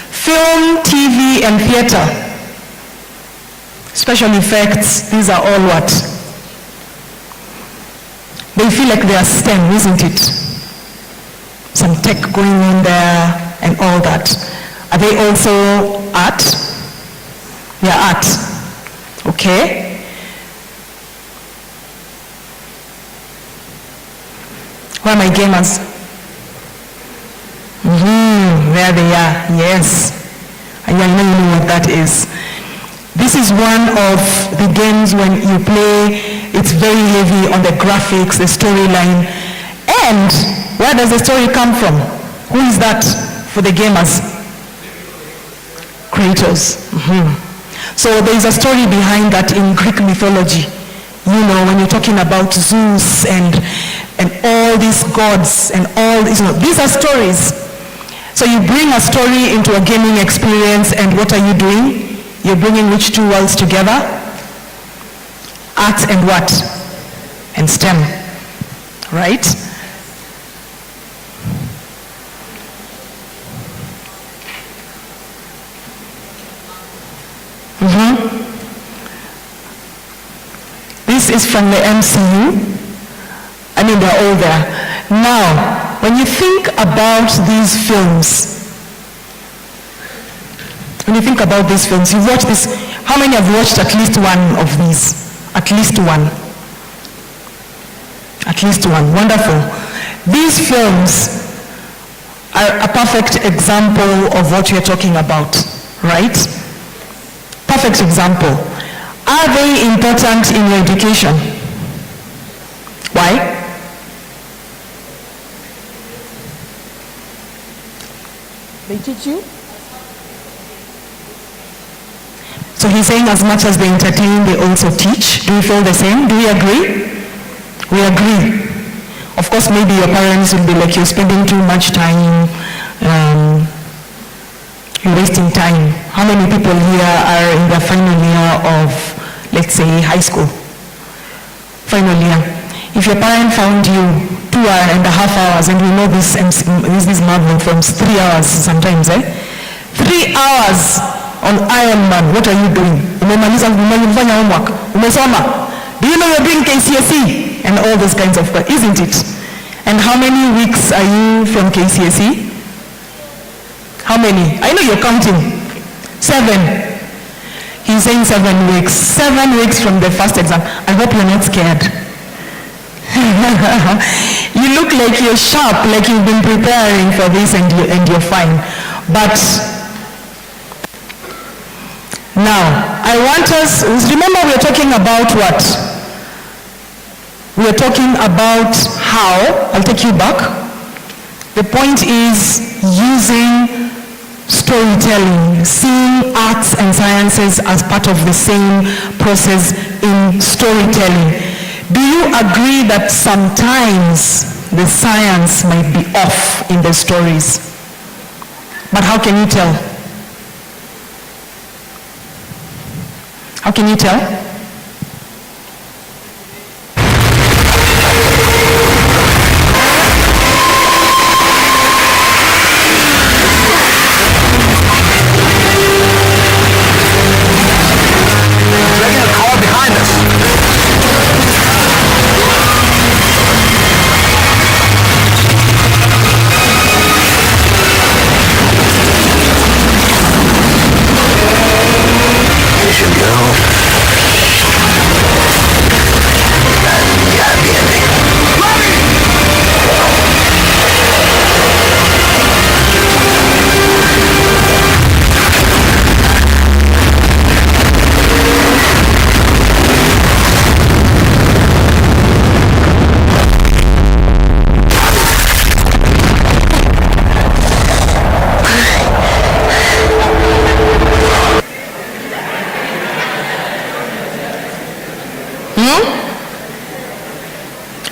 Film, TV, and theater. Special effects, these are all what? They feel like they are STEM, isn't it? Some tech going on there and all that. Are they also art? Yeah, art. Okay. Where are my gamers? There they are, yes. I know what that is. This is one of the games when you play, it's very heavy on the graphics, the storyline. And where does the story come from? Who is that for the gamers? Kratos. So there is a story behind that in Greek mythology. You know, when you're talking about Zeus and all these gods and all these, these are stories. So you bring a story into a gaming experience, and what are you doing? You're bringing which two worlds together? Art and what? And STEM, right? This is from the MCU. I mean, they're all there. Now, when you think about these films, you've watched this, how many have watched at least one of these? At least one. At least one, wonderful. These films are a perfect example of what you're talking about, right? Perfect example. Are they important in your education? Why? They teach you? So he's saying as much as they entertain, they also teach. Do you feel the same? Do we agree? We agree. Of course, maybe your parents will be like, you're spending too much time, you're wasting time. How many people here are in the final year of, let's say, high school? Final year. If your parent found you 2.5 hours, and we know this Marvel films, 3 hours sometimes, 3 hours on Iron Man, what are you doing? Umemaliza homework? Umesoma? Do you know you're doing KCSE? And all those kinds of stuff, isn't it? And how many weeks are you from KCSE? How many? I know you're counting. 7. He's saying 7 weeks. 7 weeks from the first exam. I hope you're not scared. You look like you're sharp, like you've been preparing for this and you're fine. But now, I want us, remember we're talking about what? We're talking about how, I'll take you back. The point is using storytelling, seeing arts and sciences as part of the same process in storytelling. Do you agree that sometimes the science might be off in the stories? But how can you tell? How can you tell?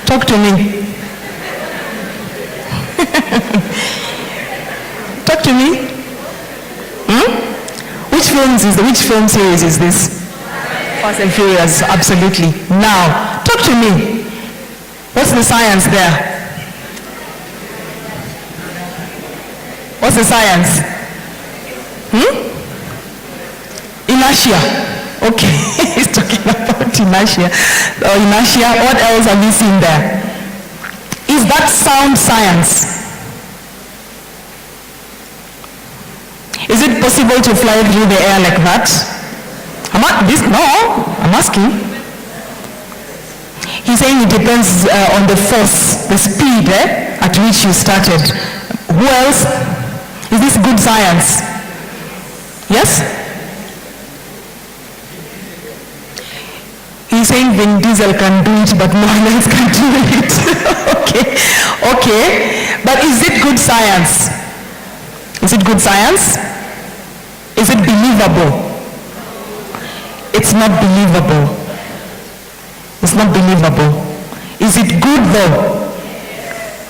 Talk to me. Talk to me. Which film series is this? Fast and Furious, absolutely. Now, talk to me. What's the science there? What's the science? Inertia. Okay, he's talking about inertia. Inertia, what else have you seen there? Is that sound science? Is it possible to fly through the air like that? I'm asking. He's saying it depends on the force, the speed at which you started. Who else? Is this good science? Yes? He's saying Vin Diesel can do it, but no one else can do it. Okay. But is it good science? Is it good science? Is it believable? It's not believable. It's not believable. Is it good though?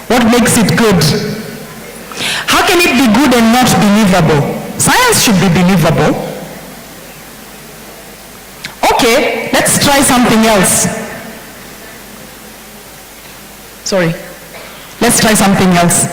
What makes it good? How can it be good and not believable? Science should be believable. Okay, let's try something else. Sorry. Let's try something else.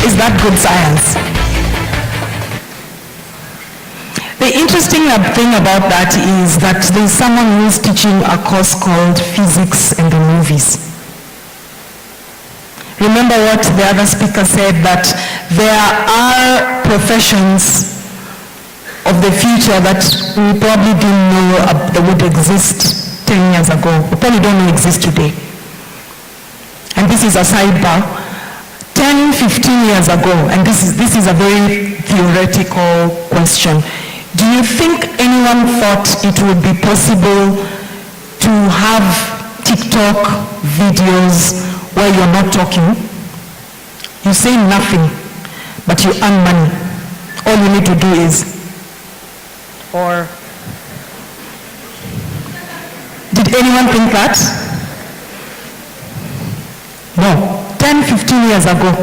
Is that good science? The interesting thing about that is that there's someone who's teaching a course called Physics and the Movies. Remember what the other speaker said, that there are professions of the future that we probably didn't know that would exist 10 years ago. We probably don't know exist today. And this is a sidebar. 10, 15 years ago, and this is a very theoretical question, do you think anyone thought it would be possible to have TikTok videos where you're not talking? You say nothing, but you earn money. All you need to do is, or did anyone think that? No. 10, 15 years ago.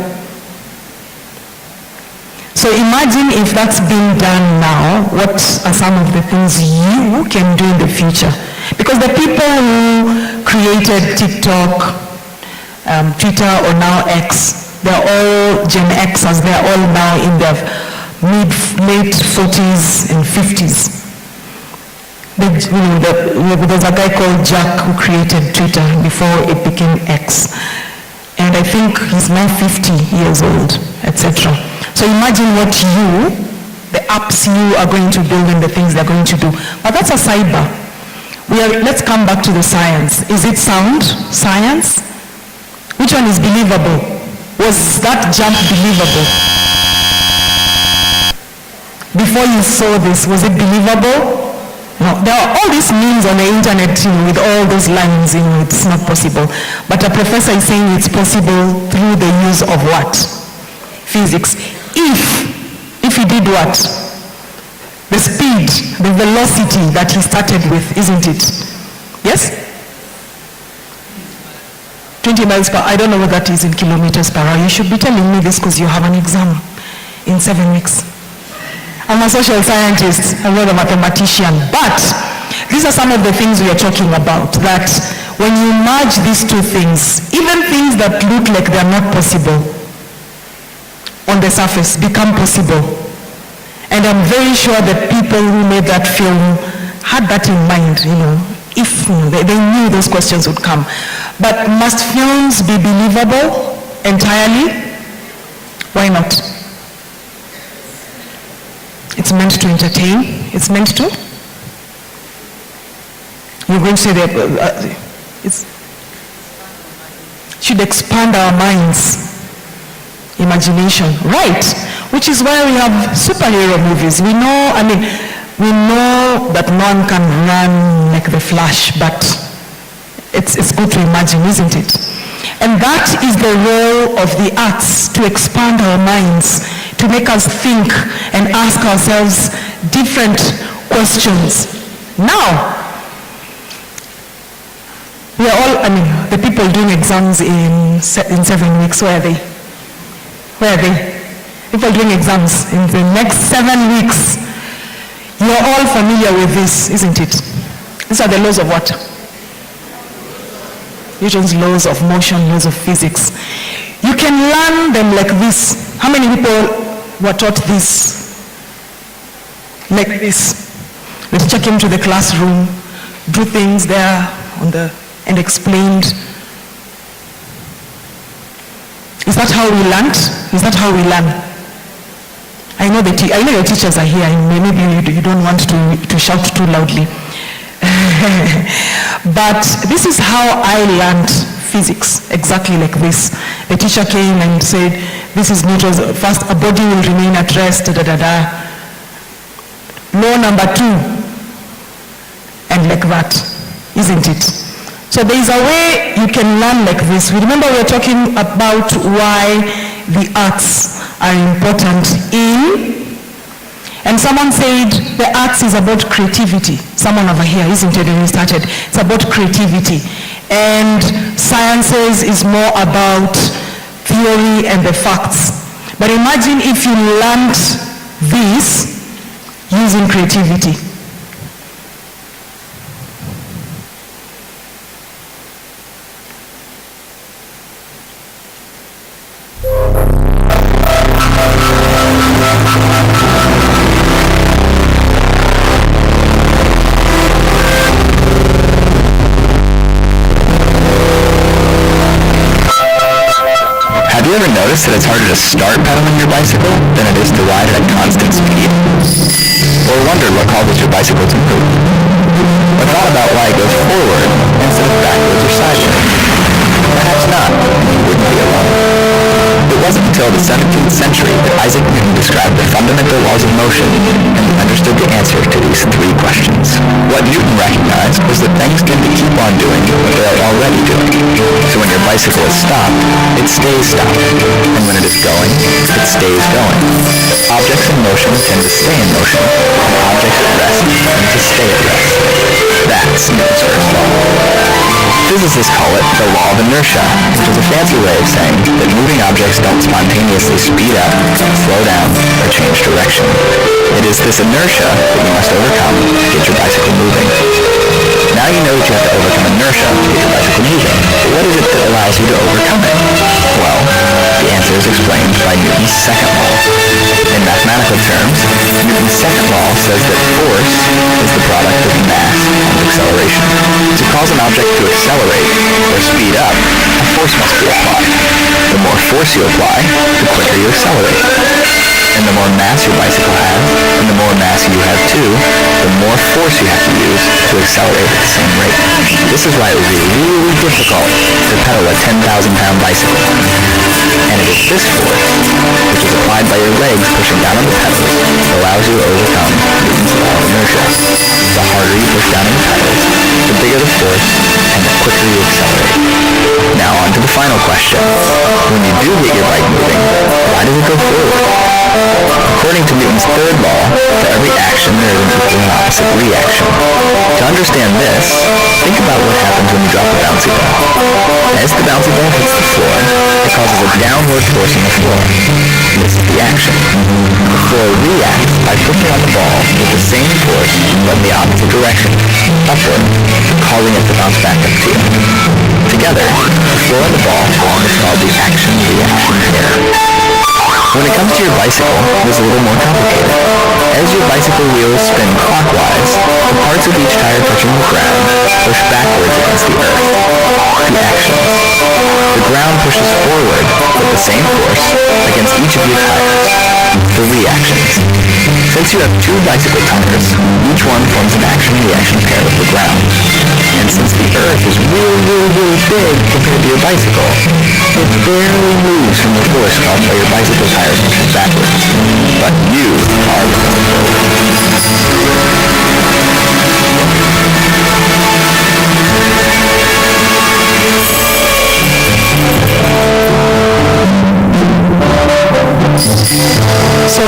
So imagine if that's being done now, what are some of the things you can do in the future? Because the people who created TikTok, Twitter, or now X, they're all Gen Xers, they're all now in their late 40s and 50s. There's a guy called Jack who created Twitter before it became X. And I think he's now 50 years old, etc. So imagine what the apps you are going to build and the things they're going to do. But that's a sidebar. Let's come back to the science. Is it sound science? Which one is believable? Was that jump believable? Before you saw this, was it believable? No, there are all these memes on the internet with all those lines, it's not possible. But a professor is saying it's possible through the use of what? physics if he did what? The speed, the velocity that he started with, isn't it? Yes? 20 miles per hour. I don't know what that is in kilometers per hour. You should be telling me this because you have an exam in 7 weeks. I'm a social scientist, I'm not a mathematician, but these are some of the things we are talking about, that when you merge these two things, even things that look like they're not possible on the surface become possible. And I'm very sure that people who made that film had that in mind, if they knew those questions would come. But must films be believable entirely? Why not? It's meant to entertain. It's meant to. You're going to say that it should expand our minds, imagination, right? Which is why we have superhero movies. We know that no one can run like the Flash, but it's good to imagine, isn't it? And that is the role of the arts, to expand our minds, to make us think and ask ourselves different questions. Now, we are all, the people doing exams in 7 weeks, where are they? Where are they? People doing exams in the next 7 weeks. You're all familiar with this, isn't it? These are the laws of what? Newton's laws of motion, laws of physics. You can learn them like this. How many people were taught this? Like this. The teacher came to the classroom, drew things there and explained. Is that how we learned? Is that how we learn? I know your teachers are here, and maybe you don't want to shout too loudly. But this is how I learned physics, exactly like this. The teacher came and said, this is Newton's, first a body will remain at rest, Law number 2, and like that, isn't it? So there is a way you can learn like this. Remember we were talking about why the arts are important and someone said the arts is about creativity. Someone over here, isn't it, when we started? It's about creativity. And sciences is more about theory and the facts. But imagine if you learned this using creativity. Notice that it's harder to start pedaling your bicycle than it is to ride it at constant speed? Or wondered what causes your bicycle to move? Or thought about why it goes forward instead of backwards or sideways? Perhaps not, and you wouldn't be alone. It wasn't until the 17th century that Isaac Newton described the fundamental laws of motion and understood the answer to these 3 questions. What Newton recognized was that things tend to keep on doing what they are already doing. So when your bicycle is stopped, it stays stopped. And when it is going, it stays going. Objects in motion tend to stay in motion, and objects at rest tend to stay at rest. That's Newton's first law. Physicists call it the law of inertia, which is a fancy way of saying that moving objects don't spontaneously speed up, slow down, or change direction. It is this inertia that you must overcome to get your bicycle moving. Now you know that you have to overcome inertia to get your bicycle moving. But what is it that allows you to overcome it? Well, the answer is explained by Newton's second law. In mathematical terms, Newton's second law says that force is the product of mass and acceleration. To cause an object to accelerate or speed up, a force must be applied. The more force you apply, the quicker you accelerate. And the more mass your bicycle has, and the more mass you have too, the more force you have to use to accelerate at the same rate. This is why it would be really difficult to pedal a 10,000-pound bicycle. And it is this force, which is applied by your legs pushing down on the pedals, that allows you to overcome Newton's law of inertia. The harder you push down on the pedals, the bigger the force, and the quicker you accelerate. Now on to the final question. When you do get your bike moving, why does it go forward? generate an equal and opposite reaction. To understand this, think about what happens when you drop a bouncy ball. As the bouncy ball hits the floor, it causes a downward force on the floor. This is the action. The floor reacts by pushing on the ball with the same force but in the opposite direction, upward, causing it to bounce back up to you. Together, the floor and the ball form what's called the action-reaction pair. When it comes to your bicycle, it is a little more complicated. As your bicycle wheels spin clockwise, the parts of each tire touching the ground push backwards against the earth. The actions. The ground pushes forward with the same force against each of your tires. The reactions. Since you have two bicycle tires, each one forms an action-reaction pair with the ground. And since the earth is really big compared to your bicycle, it barely moves from the force caused by your bicycle tires pushing backwards. But you are So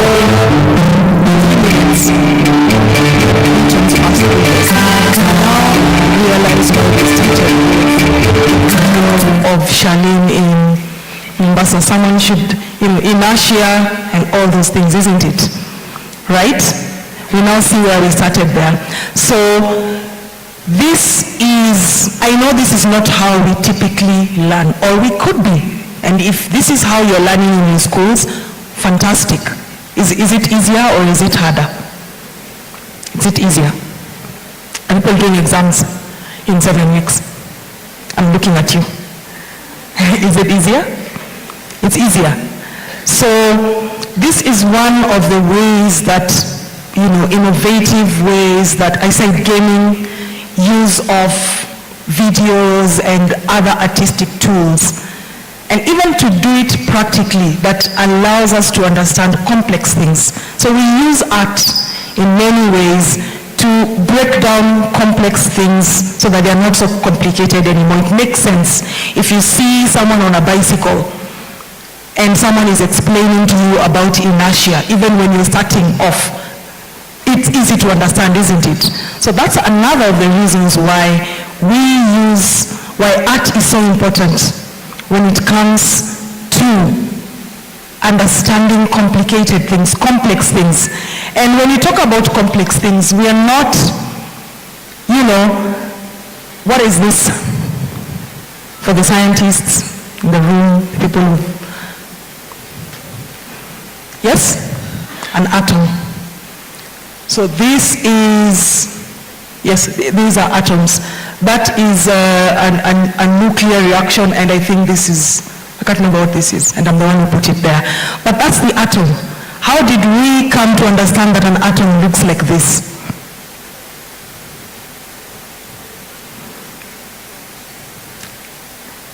it's now realize what we started of Charlene in Mombasa. Someone should, inertia and all those things, isn't it? Right? We now see where we started there. So this is, I know this is not how we typically learn, or we could be. And if this is how you're learning in your schools, fantastic. Is it easier or is it harder? Is it easier? Are people doing exams in 7 weeks? I'm looking at you. Is it easier? It's easier. So this is one of the ways that, innovative ways that I said gaming, use of videos and other artistic tools. And even to do it practically, that allows us to understand complex things. So we use art in many ways to break down complex things so that they're not so complicated anymore. It makes sense. If you see someone on a bicycle and someone is explaining to you about inertia, even when you're starting off, it's easy to understand, isn't it? So that's another of the reasons why why art is so important when it comes to understanding complicated things, complex things. And when you talk about complex things, we are not, what is this? For the scientists in the room, people who, yes? An atom. So this is, yes, these are atoms. That is a nuclear reaction, and I think this is, I can't remember what this is, and I'm the one who put it there. But that's the atom. How did we come to understand that an atom looks like this?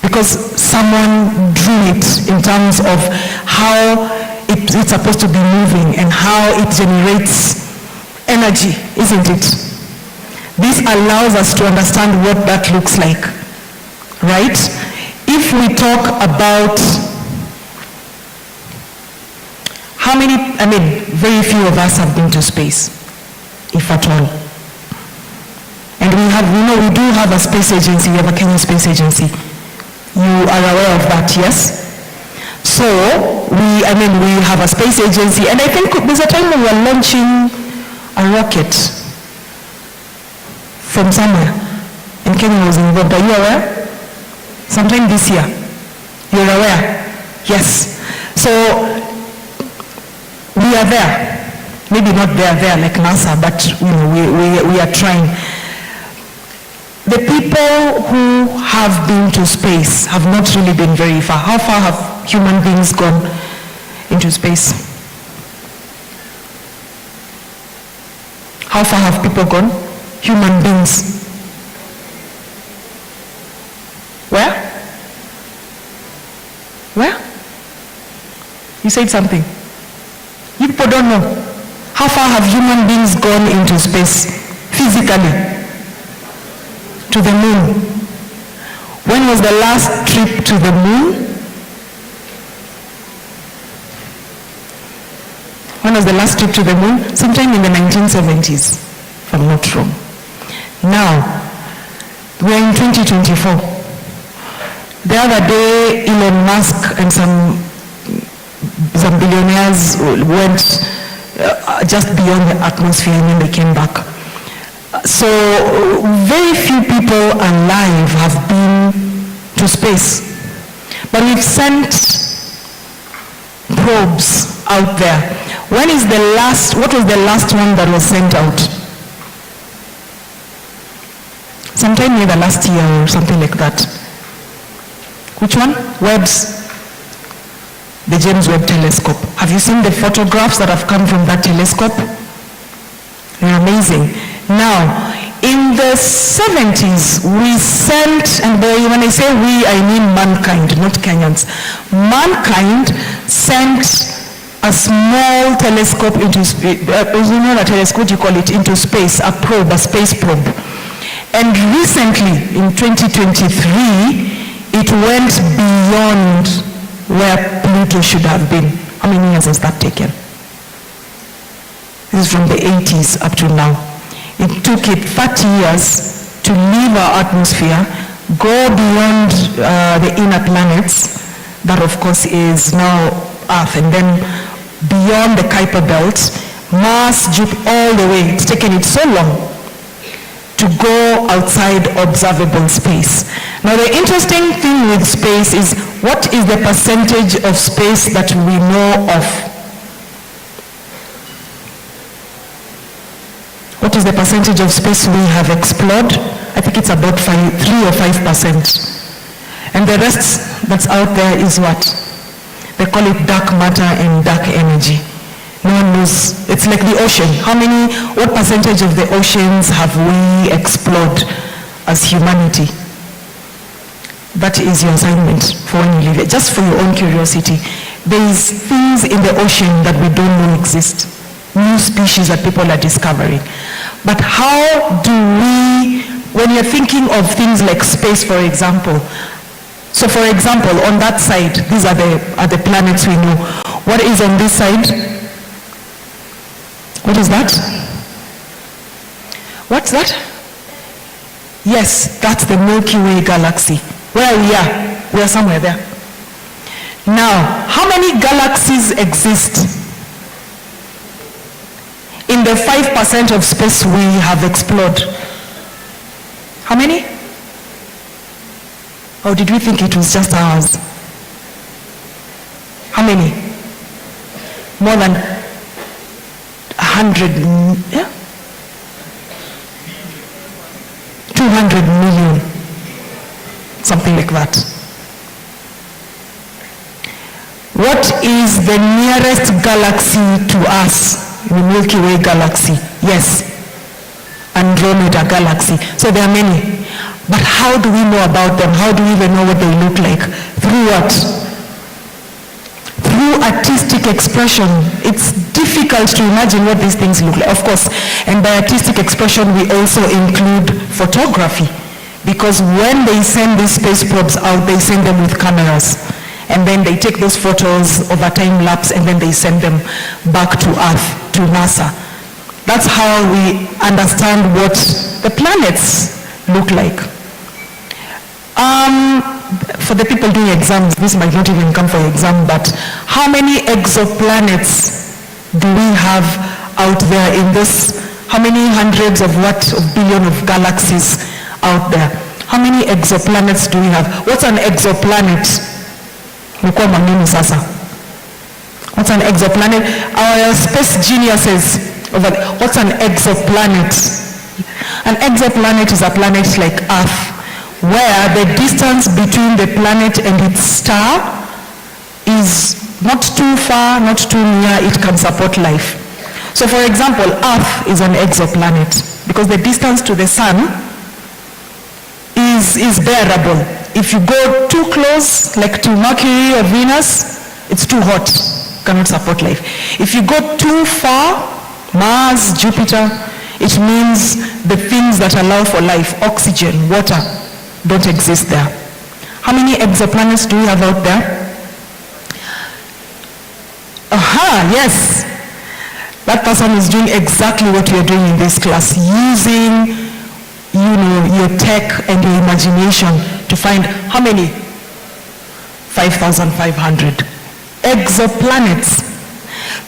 Because someone drew it in terms of how it's supposed to be moving and how it generates energy, isn't it? This allows us to understand what that looks like, right? If we talk about very few of us have been to space, if at all. And we do have a space agency, we have a Kenya Space Agency. You are aware of that, yes? So, we have a space agency, and I think there's a time when we were launching a rocket from somewhere, and Kenya was involved. Are you aware? Sometime this year. You're aware? Yes. So, we are there. Maybe not there like NASA, but we are trying. The people who have been to space have not really been very far. How far have human beings gone into space? How far have people gone? Human beings. Where? Where? You said something. You people don't know. How far have human beings gone into space physically? To the moon. When was the last trip to the moon? When was the last trip to the moon? Sometime in the 1970s, if I'm not wrong. Now, we're in 2024. The other day, Elon Musk and some billionaires went just beyond the atmosphere and then they came back. So very few people alive have been to space. But we've sent probes out there. What was the last one that was sent out? Sometime in the last year or something like that. Which one? The James Webb Telescope. Have you seen the photographs that have come from that telescope? They're amazing. Now, in the 70s, we sent, and when I say we, I mean mankind, not Kenyans. Mankind sent a small telescope into space, not a telescope, what do you call it, into space, a probe, a space probe. And recently, in 2023, it went beyond where Pluto should have been. How many years has that taken? This is from the 80s up to now. It took it 30 years to leave our atmosphere, go beyond the inner planets, that of course is now Earth, and then beyond the Kuiper Belt, Mars, Jupiter, all the way. It's taken it so long to go outside observable space. Now the interesting thing with space is, what is the percentage of space that we know of? What is the percentage of space we have explored? I think it's about 3 or 5%. And the rest that's out there is what? They call it dark matter and dark energy. No one knows. It's like the ocean. What percentage of the oceans have we explored as humanity? That is your assignment for when you leave it, just for your own curiosity. There is things in the ocean that we don't know exist. New species that people are discovering. But how do we, when you're thinking of things like space, for example, so for example, on that side, these are the planets we know. What is on this side? What is that? What's that? Yes, that's the Milky Way galaxy. Where we are somewhere there. Now, how many galaxies exist in the 5% of space we have explored? How many? Or did we think it was just ours? How many? More than 100, yeah? 200 million, something like that. What is the nearest galaxy to us? The Milky Way galaxy. Yes, Andromeda galaxy. So there are many. But how do we know about them? How do we even know what they look like? Through what? Through artistic expression. It's difficult to imagine what these things look like. Of course, and by artistic expression we also include photography. Because when they send these space probes out, they send them with cameras. And then they take those photos over time lapse and then they send them back to Earth, to NASA. That's how we understand what the planets look like. For the people doing exams, this might not even come for exam, but how many exoplanets do we have out there in this? How many hundreds of billion of galaxies out there? How many exoplanets do we have? What's an exoplanet? What's an exoplanet? Our space geniuses over there. What's an exoplanet? An exoplanet is a planet like Earth, where the distance between the planet and its star is not too far, not too near, it can support life. So for example, Earth is an exoplanet because the distance to the sun is bearable. If you go too close, like to Mercury or Venus, it's too hot, cannot support life. If you go too far, Mars, Jupiter, it means the things that allow for life, oxygen, water, don't exist there. How many exoplanets do we have out there? Yes. that person is doing exactly what you're doing in this class, using, your tech and your imagination to find how many? 5,500 exoplanets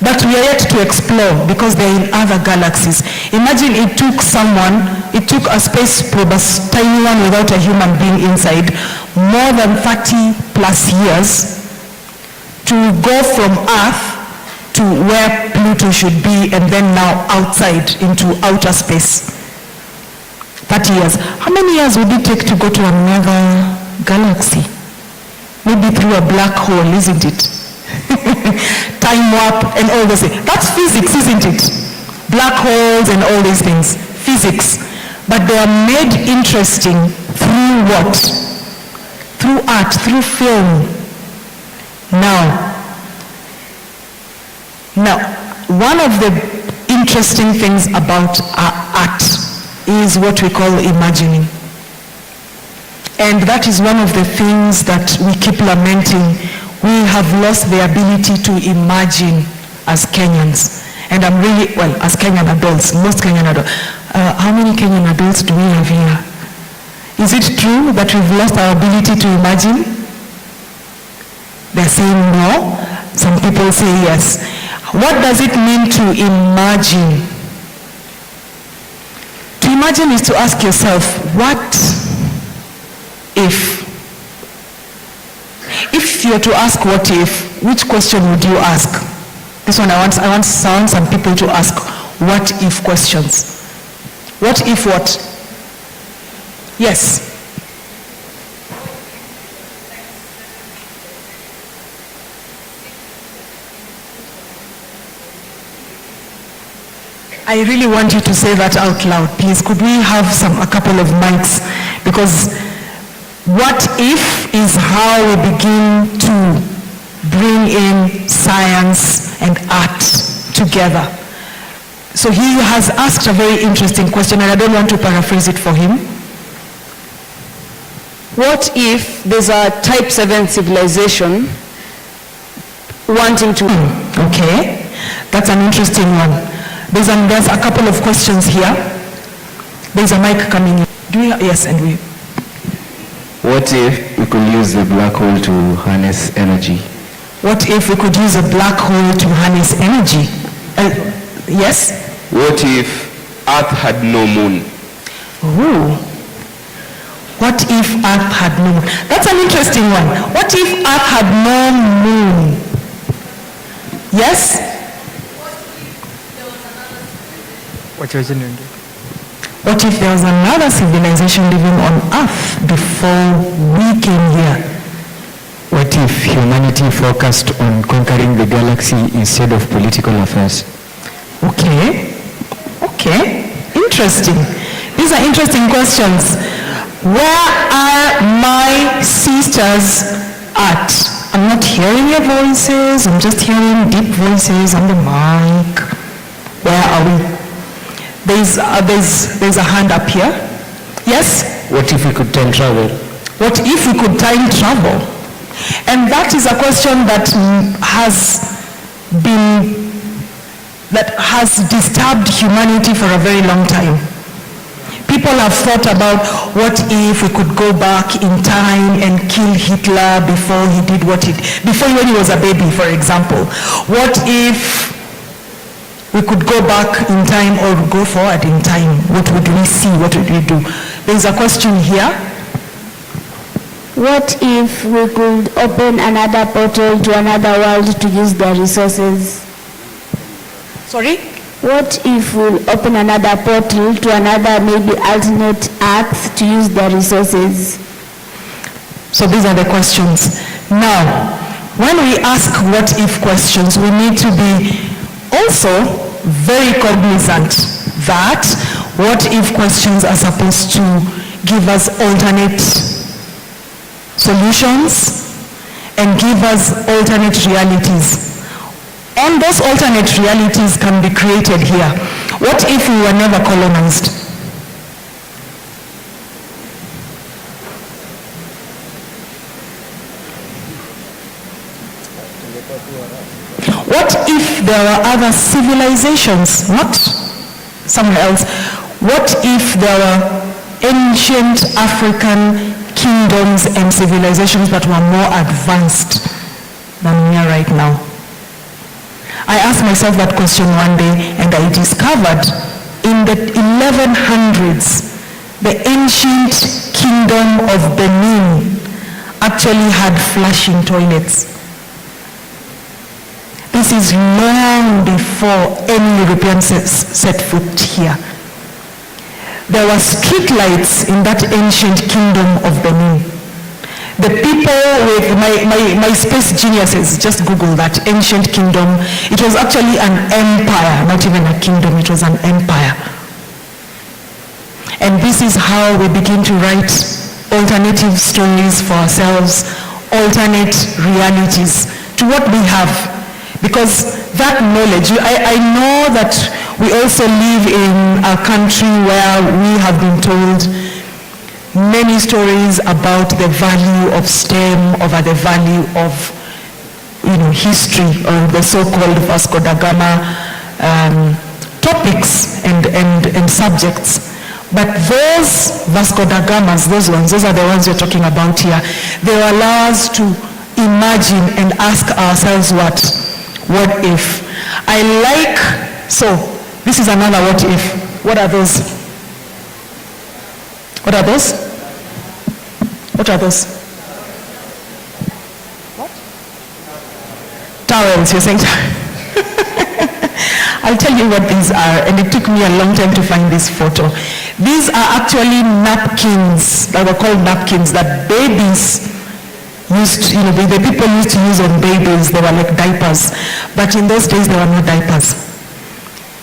that we are yet to explore because they're in other galaxies. Imagine it took a space probe, a tiny one without a human being inside, more than 30 plus years to go from Earth to where Pluto should be, and then now outside into outer space. 30 years. How many years would it take to go to another galaxy? Maybe through a black hole, isn't it? Time warp and all those things. That's physics, isn't it? Black holes and all these things. Physics. But they are made interesting through what? Through art, through film. Now, one of the interesting things about art is what we call imagining. And that is one of the things that we keep lamenting. We have lost the ability to imagine as Kenyans. And I'm really, as Kenyan adults, most Kenyan adults. How many Kenyan adults do we have here? Is it true that we've lost our ability to imagine? They're saying no. Some people say yes. What does it mean to imagine? To imagine is to ask yourself, what if? If you're to ask what if, which question would you ask? This one I want some people to ask what if questions. What if what? Yes. I really want you to say that out loud, please. Could we have a couple of mics? Because what if is how we begin to bring in science and art together. So he has asked a very interesting question, and I don't want to paraphrase it for him. What if there's a type 7 civilization wanting to... Okay, that's an interesting one. There's a couple of questions here. There's a mic coming in. Yes, and we... What if we could use the black hole to harness energy? What if we could use a black hole to harness energy? Yes? What if Earth had no moon? Ooh. What if Earth had no moon? That's an interesting one. What if Earth had no moon? Yes? What if there was another civilization living on Earth before we came here? What if humanity focused on conquering the galaxy instead of political affairs? Okay. Interesting. These are interesting questions. Where are my sisters at? I'm not hearing your voices. I'm just hearing deep voices on the mic. Where are we? There's a hand up here. Yes? What if we could time travel? What if we could time travel? And that is a question that has disturbed humanity for a very long time. People have thought about what if we could go back in time and kill Hitler before he did when he was a baby, for example. What if we could go back in time or go forward in time? What would we see? What would we do? There's a question here. What if we could open another portal to another world to use their resources? Sorry? What if we'll open another portal to another maybe alternate Earth to use their resources? So these are the questions. Now, when we ask what if questions, we need to be also very cognizant that what if questions are supposed to give us alternate solutions and give us alternate realities. And those alternate realities can be created here. What if we were never colonized? What if there were other civilizations, not somewhere else? What if there were ancient African kingdoms and civilizations that were more advanced than we are right now? I asked myself that question one day, and I discovered in the 1100s, the ancient kingdom of Benin actually had flushing toilets. This is long before any European set foot here. There were street lights in that ancient kingdom of Benin. The people with my space geniuses, just Google that, ancient kingdom. It was actually an empire, not even a kingdom, it was an empire. And this is how we begin to write alternative stories for ourselves, alternate realities to what we have. Because that knowledge, I know that we also live in a country where we have been told many stories about the value of STEM, over the value of history, or the so-called Vasco da Gama topics and subjects. But those Vasco da Gamas, those are the ones we're talking about here. They allow us to imagine and ask ourselves what if? So this is another what if. What are those? What are those? What are those? What? Towels, you're saying? I'll tell you what these are, and it took me a long time to find this photo. These are actually napkins, that were called napkins, that babies used, the people used to use on babies. They were like diapers. But in those days, there were no diapers.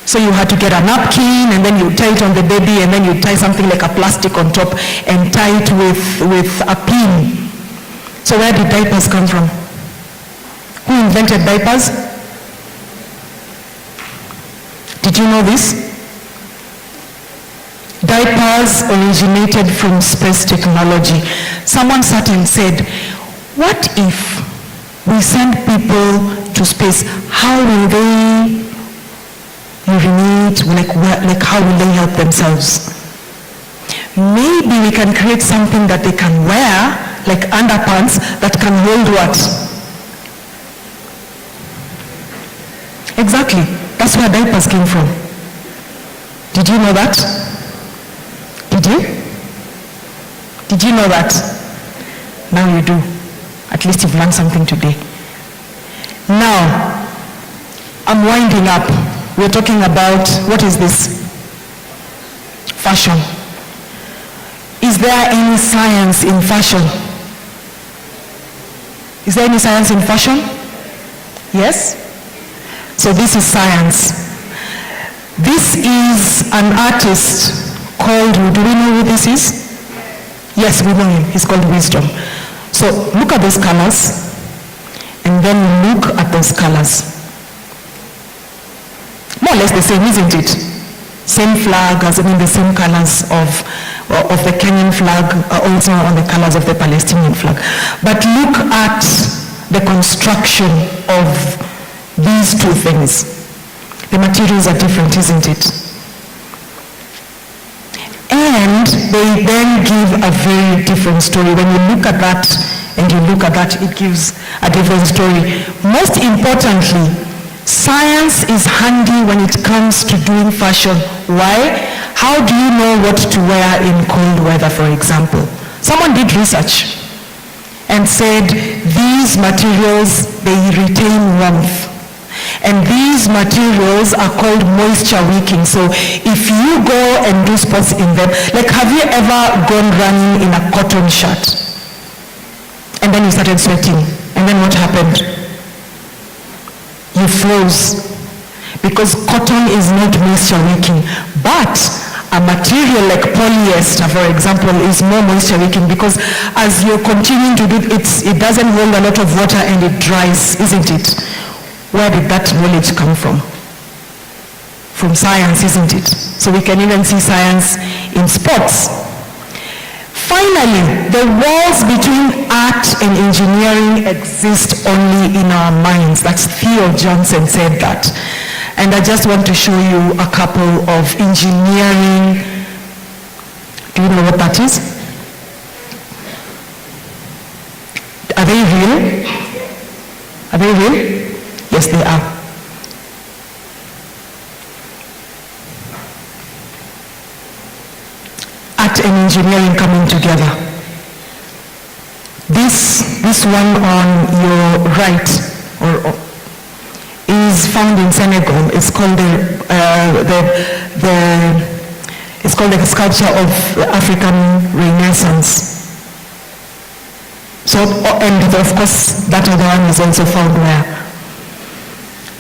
So you had to get a napkin, and then you tie it on the baby, and then you tie something like a plastic on top, and tie it with a pin. So where did diapers come from? Who invented diapers? Did you know this? Diapers originated from space technology. Someone sat and said, what if we send people to space? How will they urinate? Like how will they help themselves? Maybe we can create something that they can wear, like underpants, that can hold what? Exactly. That's where diapers came from. Did you know that? Did you? Did you know that? Now you do. At least you've learned something today. Now, I'm winding up. We're talking about, what is this? Fashion. Is there any science in fashion? Is there any science in fashion? Yes? So this is science. This is an artist called, do we know who this is? Yes, we know him. He's called Wisdom. So look at those colors, and then look at those colors. More or less the same, isn't it? Same flag, the same colors of the Kenyan flag, also on the colors of the Palestinian flag. But look at the construction of these two things. The materials are different, isn't it? And they then give a very different story. When you look at that and you look at that, it gives a different story. Most importantly, science is handy when it comes to doing fashion. Why? How do you know what to wear in cold weather, for example? Someone did research and said these materials, they retain warmth. And these materials are called moisture wicking. So if you go and do sports in them, like have you ever gone running in a cotton shirt? And then you started sweating. And then what happened? You froze. Because cotton is not moisture wicking. But a material like polyester, for example, is more moisture wicking because as you're continuing to do it doesn't hold a lot of water and it dries, isn't it? Where did that knowledge come from? From science, isn't it? So we can even see science in sports. Finally, the walls between art and engineering exist only in our minds. That's Theo Johnson said that. And I just want to show you a couple of engineering. Do you know what that is? Are they real? Are they real? Yes, they are. Art and engineering coming together. This one on your right is found in Senegal. It's called it's called the sculpture of the African Renaissance. So, and of course, that other one is also found where?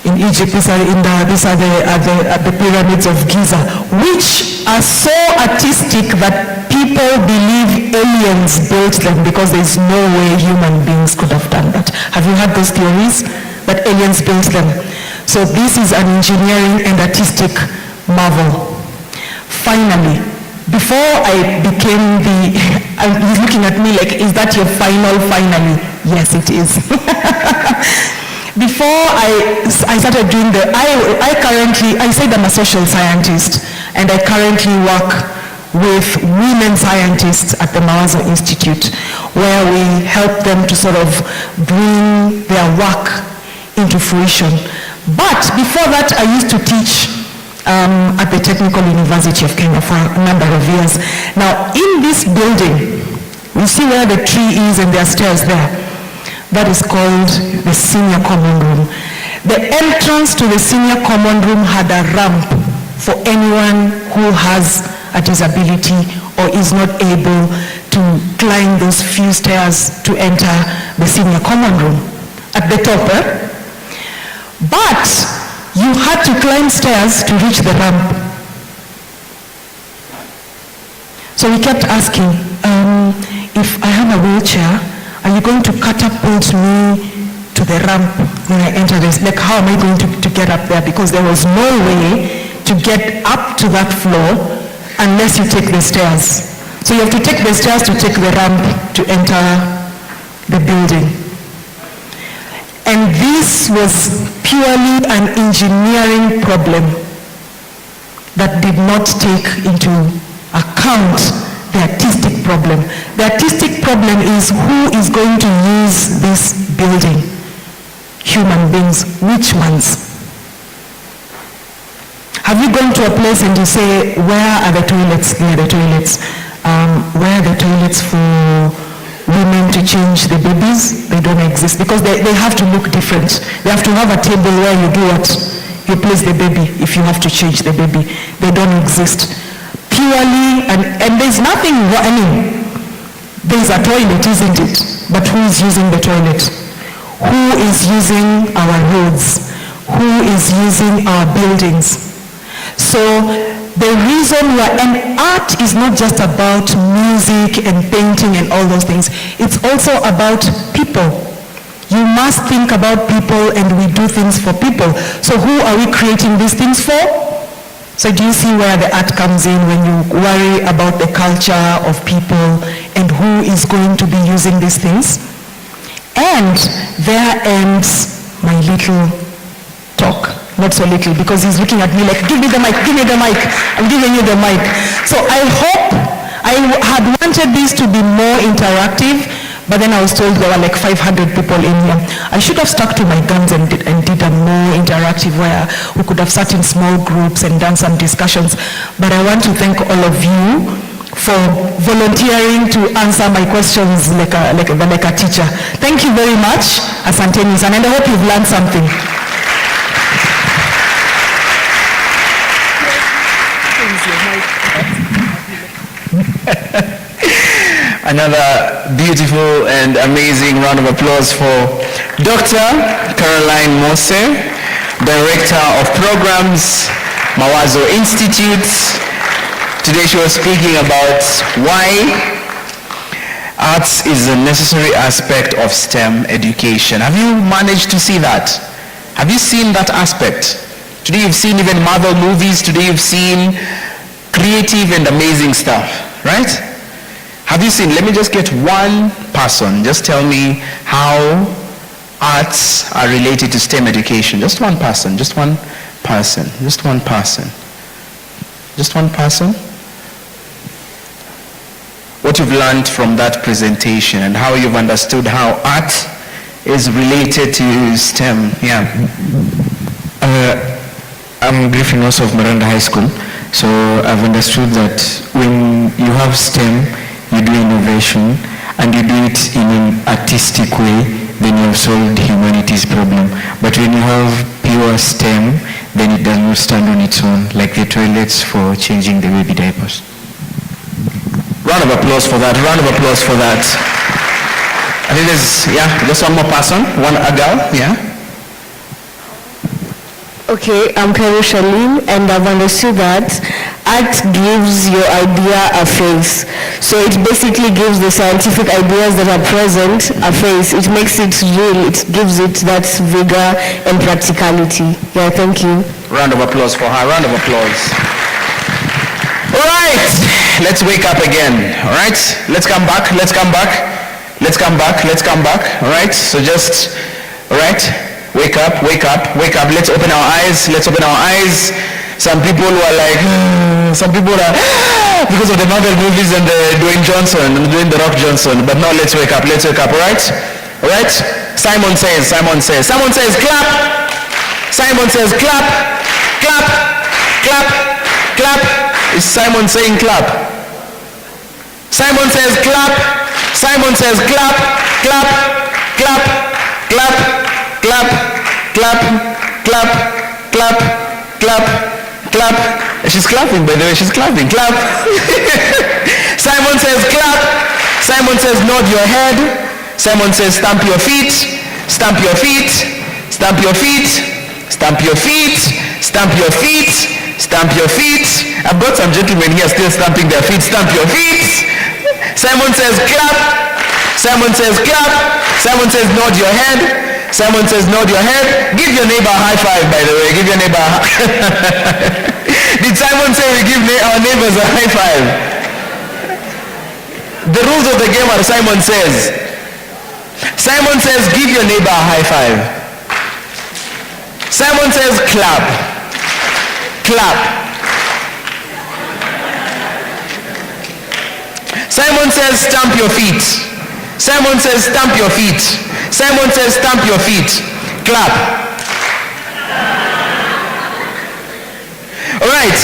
In Egypt. These are the pyramids of Giza, which are so artistic that people believe aliens built them because there's no way human beings could have done that. Have you heard those theories? That aliens built them. So this is an engineering and artistic marvel. Finally, before I became he's looking at me like, is that your finally? Yes, it is. Before I started doing I said I'm a social scientist, and I currently work with women scientists at the Mawazo Institute, where we help them to sort of bring their work into fruition. But before that, I used to teach at the Technical University of Kenya for a number of years. Now, in this building, we see where the tree is and there are stairs there. That is called the senior common room. The entrance to the senior common room had a ramp for anyone who has a disability or is not able to climb those few stairs to enter the senior common room. At the top, But you had to climb stairs to reach the ramp. So we kept asking, if I have a wheelchair, are you going to catapult me to the ramp when I enter this? Like, how am I going to get up there? Because there was no way to get up to that floor unless you take the stairs. So you have to take the stairs to take the ramp to enter the building. And this was purely an engineering problem that did not take into account the artistic problem. The artistic problem is who is going to use this building? Human beings. Which ones? Have you gone to a place and you say, where are the toilets? There are the toilets. Where are the toilets for women to change the babies? They don't exist because they have to look different. They have to have a table where you do what? You place the baby if you have to change the baby. They don't exist. Purely, and there's nothing, there's a toilet, isn't it? But who is using the toilet? Who is using our roads? Who is using our buildings? So the reason and art is not just about music and painting and all those things. It's also about people. You must think about people, and we do things for people. So who are we creating these things for? So do you see where the art comes in when you worry about the culture of people and who is going to be using these things? And there ends my little talk. Not so little, because he's looking at me like, give me the mic, give me the mic. I'm giving you the mic. So I had wanted this to be more interactive, but then I was told there were like 500 people in here. I should have stuck to my guns and did a more interactive where we could have sat in small groups and done some discussions. But I want to thank all of you for volunteering to answer my questions like a teacher. Thank you very much, Asanteni, and I hope you've learned something. Another beautiful and amazing round of applause for Dr. Caroline Mose, Director of Programs, Mawazo Institute. Today she was speaking about why arts is a necessary aspect of STEM education. Have you managed to see that? Have you seen that aspect? Today you've seen even Marvel movies. Today you've seen creative and amazing stuff, right? Have you seen, let me just get one person, just tell me how arts are related to STEM education. Just one person, just one person, just one person. Just one person. What you've learned from that presentation and how you've understood how art is related to STEM. Yeah. I'm Griffin also of Miranda High School. So I've understood that when you have STEM, you do innovation and you do it in an artistic way, then you have solved humanity's problem. But when you have pure STEM, then it does not stand on its own, like the toilets for changing the baby diapers. Round of applause for that, round of applause for that. I think there's, yeah, just one more person, a girl, yeah. Okay, I'm Karo Shalim, and I've understood that art gives your idea a face. So it basically gives the scientific ideas that are present a face. It makes it real. It gives it that vigor and practicality. Yeah, thank you. Round of applause for her, round of applause. All right, let's wake up again, all right? Let's come back, let's come back. Let's come back, let's come back, all right? So just, all right? Wake up, wake up, wake up. Let's open our eyes. Let's open our eyes. Some people were like, some people are, because of the Marvel movies and the Dwayne Johnson and the Rock Johnson. But now let's wake up, all right? All right? Simon says, clap. Simon says, clap, clap, clap, clap. Is Simon saying clap? Simon says, clap. Simon says, clap, clap, clap, clap. Clap, clap, clap, clap, clap, clap. She's clapping, by the way, she's clapping, clap. Simon says clap. Simon says nod your head. Simon says stamp your feet, stamp your feet, stamp your feet, stamp your feet, stamp your feet, stamp your feet. I've got some gentlemen here still stamping their feet, stamp your feet. Simon says clap. Simon says clap. Simon says nod your head. Simon says nod your head. Give your neighbor a high five, by the way. Give your neighbor a Did Simon say we give our neighbors a high five? The rules of the game are Simon says. Simon says give your neighbor a high five. Simon says clap. Clap. Simon says stamp your feet. Simon says stamp your feet. Simon says stamp your feet. Clap. All right.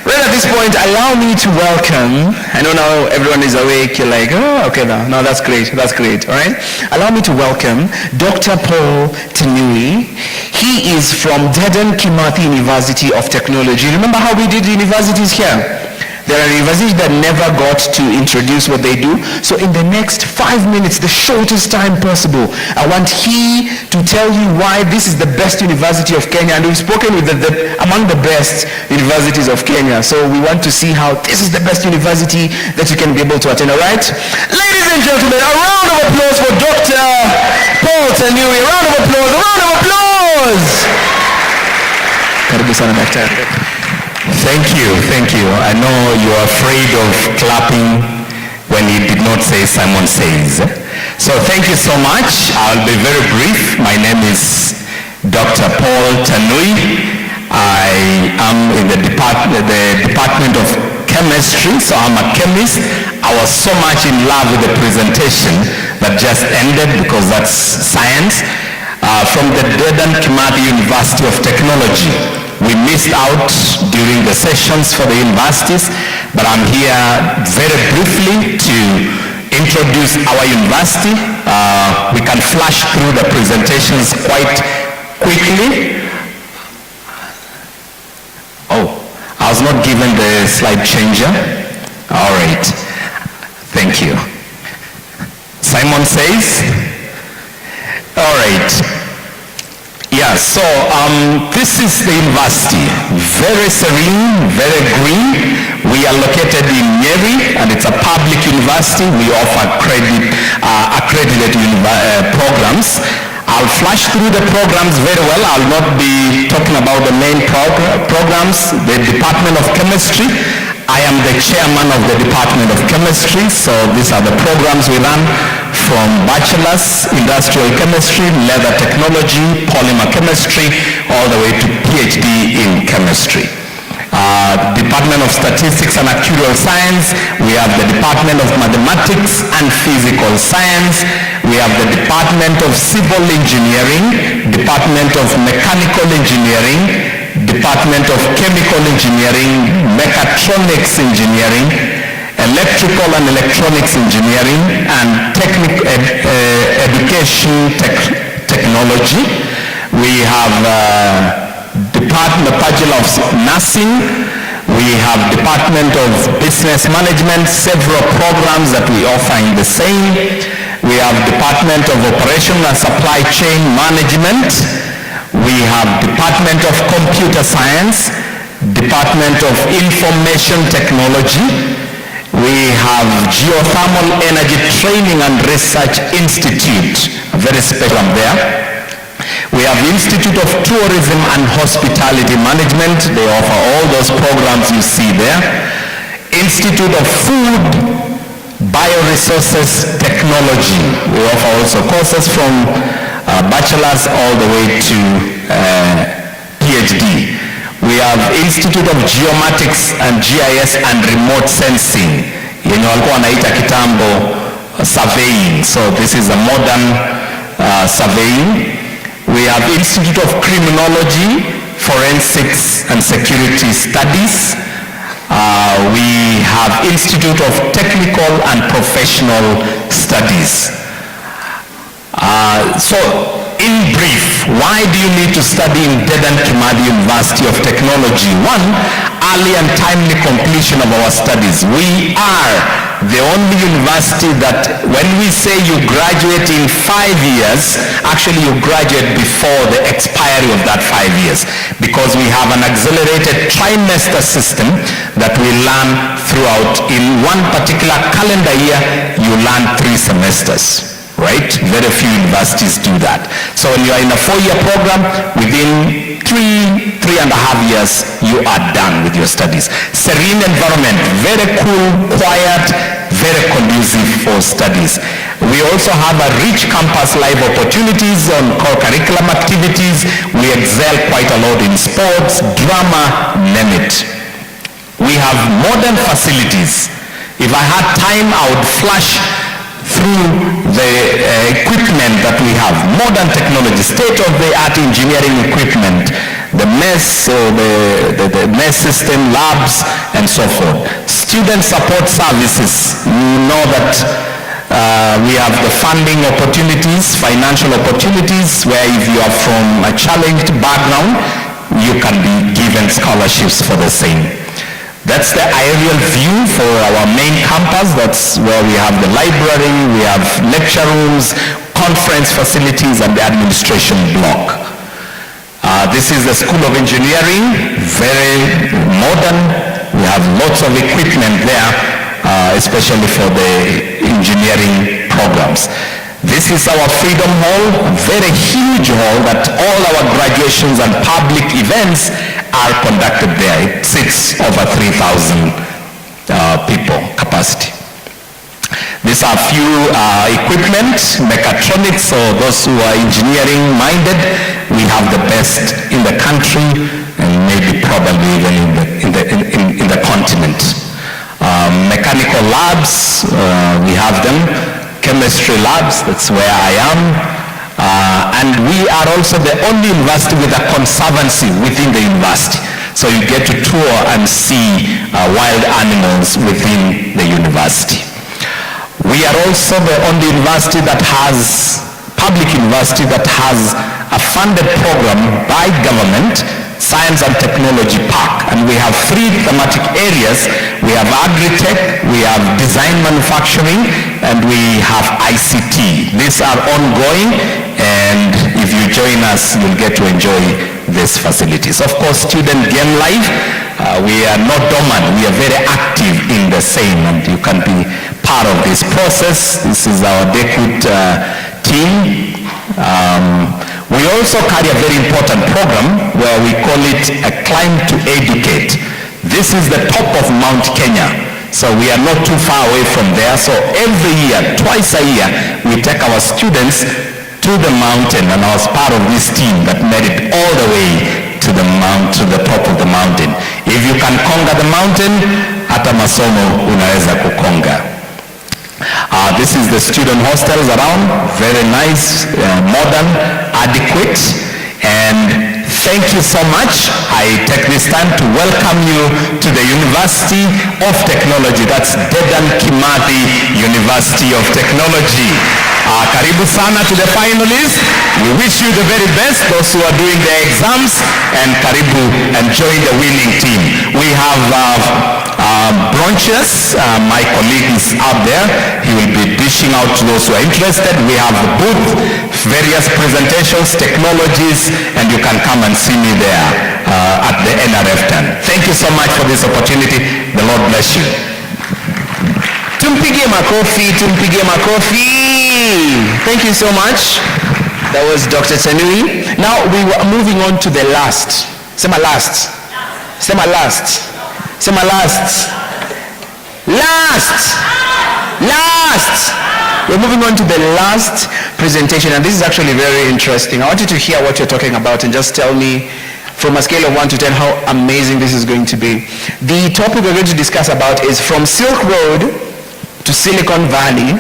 Right at this point, allow me to welcome, I know now everyone is awake, you're like, oh, okay, no, that's great, all right? Allow me to welcome Dr. Paul Tanui. He is from Dedan Kimathi University of Technology. Remember how we did universities here? There are universities that never got to introduce what they do. So in the next 5 minutes, the shortest time possible, I want he to tell you why this is the best university of Kenya. And we've spoken with among the best universities of Kenya. So we want to see how this is the best university that you can be able to attend, all right? Ladies and gentlemen, a round of applause for Dr. Paul Tanui. A round of applause, a round of applause. Karibu sana daktari. Thank you. I know you're afraid of clapping when he did not say Simon says. So thank you so much. I'll be very brief. My name is Dr. Paul Tanui. I am in the Department of Chemistry, so I'm a chemist. I was so much in love with the presentation that just ended because that's science. From the Dedan Kimathi University of Technology. We missed out during the sessions for the universities, but I'm here very briefly to introduce our university. We can flash through the presentations quite quickly. Oh, I was not given the slide changer. All right, thank you. Simon says, all right. Yeah, so this is the university. Very serene, very green. We are located in Nyeri, and it's a public university. We offer accredited programs. I'll flash through the programs very well. I'll not be talking about the main programs. The Department of Chemistry I am the chairman of the Department of Chemistry, so these are the programs we run from bachelor's, industrial chemistry, leather technology, polymer chemistry, all the way to PhD in chemistry. Department of Statistics and Actuarial Science, we have the Department of Mathematics and Physical Science, we have the Department of Civil Engineering, Department of Mechanical Engineering, Department of Chemical Engineering, Mechatronics Engineering, Electrical and Electronics Engineering, and Education Technology. We have Bachelor of Nursing, we have Department of Business Management, several programs that we offer in the same. We have Department of Operation and Supply Chain Management. We have Department of Computer Science, Department of Information Technology. We have Geothermal Energy Training and Research Institute, a very special one there. We have Institute of Tourism and Hospitality Management. They offer all those programs you see there. Institute of Food, Bioresources Technology. We offer also courses from bachelor's all the way to PhD. We have Institute of Geomatics and GIS and Remote Sensing. Yenye walikuwa wanaita kitambo surveying. So this is a modern surveying. We have Institute of Criminology, Forensics and Security Studies. We have Institute of Technical and Professional Studies. So, in brief, why do you need to study in Dedan Kimathi University of Technology? One, early and timely completion of our studies. We are the only university that when we say you graduate in 5 years, actually you graduate before the expiry of that 5 years, because we have an accelerated trimester system that we learn throughout. In one particular calendar year, you learn 3 semesters. Right? Very few universities do that. So when you are in a 4-year program, within 3.5 years, you are done with your studies. Serene environment, very cool, quiet, very conducive for studies. We also have a rich campus life opportunities on co-curriculum activities. We excel quite a lot in sports, drama, name it. We have modern facilities. If I had time, I would flash through the equipment that we have, modern technology, state-of-the-art engineering equipment, the MES, the MES system, labs, and so forth. Student support services, you know that we have the funding opportunities, financial opportunities, where if you are from a challenged background, you can be given scholarships for the same. That's the aerial view for our main campus. That's where we have the library, we have lecture rooms, conference facilities, and the administration block. This is the School of Engineering, very modern. We have lots of equipment there, especially for the engineering programs. This is our Freedom Hall, a very huge hall that all our graduations and public events are conducted there. It sits over 3,000 people capacity. These are few equipment, mechatronics, so those who are engineering minded, we have the best in the country and maybe probably even in the continent. Mechanical labs, we have them. Chemistry labs, that's where I am. And we are also the only university with a conservancy within the university. So you get to tour and see wild animals within the university. We are also the only university that has, public university that has a funded program by government, Science and Technology Park. And we have 3 thematic areas. We have agri-tech, we have design manufacturing, and we have ICT. These are ongoing, and if you join us, you'll get to enjoy these facilities. Of course, student game life, we are not dormant, we are very active in the same, and you can be part of this process. This is our DECUT team. We also carry a very important program where we call it a Climb to Educate. This is the top of Mount Kenya. So we are not too far away from there. So every year, twice a year, we take our students to the mountain, and I was part of this team that made it all the way to the top of the mountain. If you can conquer the mountain, hata masomo unaweza kukonga. This is the student hostels around, very nice, modern, adequate, and thank you so much. I take this time to welcome you to the University of Technology. That's Dedan Kimathi University of Technology. Karibu sana to the finalists. We wish you the very best, those who are doing their exams, and karibu and join the winning team. We have brunches. My colleague is up there. He will be dishing out to those who are interested. We have the booth, various presentations, technologies, and you can come and see me there at the NRF tent. Thank you so much for this opportunity. The Lord bless you. Tumpigie makofi, tumpigie makofi. Thank you so much. That was Dr. Tanui. Now we were moving on to the last. Sema last. Sema last. Sema last. Last. Last. We're moving on to the last presentation, and this is actually very interesting. I want you to hear what you're talking about and just tell me from a scale of 1 to 10 how amazing this is going to be. The topic we're going to discuss about is from Silk Road to Silicon Valley,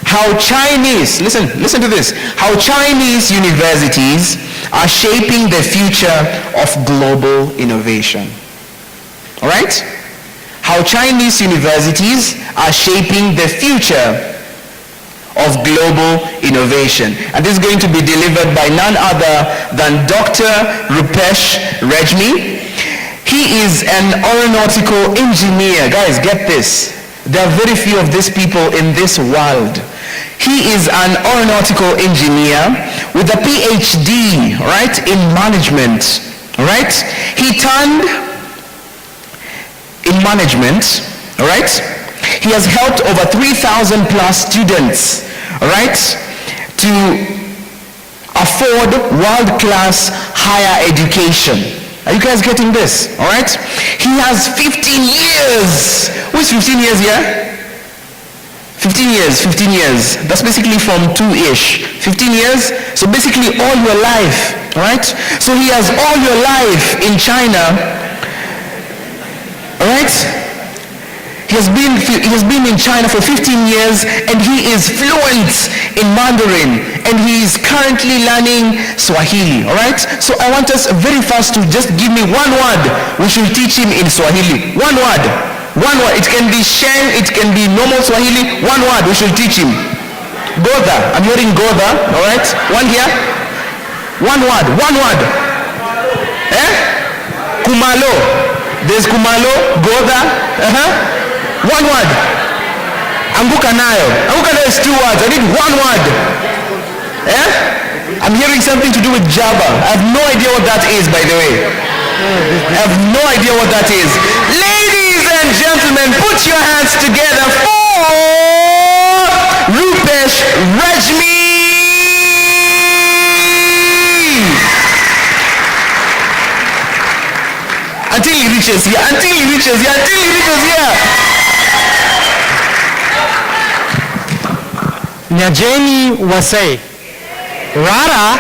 how Chinese, listen to this, how Chinese universities are shaping the future of global innovation. All right? How Chinese universities are shaping the future of global innovation. And this is going to be delivered by none other than Dr. Rupesh Rajmi. He is an aeronautical engineer. Guys, get this. There are very few of these people in this world. He is an aeronautical engineer with a PhD, right, in management, right? He turned in management, right? He has helped over 3,000 plus students, right, to afford world-class higher education. Are you guys getting this? All right? He has 15 years. Who's 15 years here? 15 years, 15 years. That's basically from 2-ish. 15 years, so basically all your life, all right? So he has all your life in China, all right? He has been in China for 15 years, and he is fluent in Mandarin, and he is currently learning Swahili, all right? So I want us very fast to just give me one word we should teach him in Swahili. One word. One word. It can be Sheng, it can be normal Swahili. One word we should teach him. Godha. I'm hearing Godha, all right? One here. One word. One word. Kumalo. There's Kumalo, Godha. One word. Anguka nayo. Anguka nayo is 2 words. I need one word. I'm hearing something to do with Java. I have no idea what that is, by the way. I have no idea what that is. Ladies and gentlemen, put your hands together for Rupesh Rajmi. Until he reaches here, until he reaches here, until he reaches here. Nyajeni Wasei. Rara.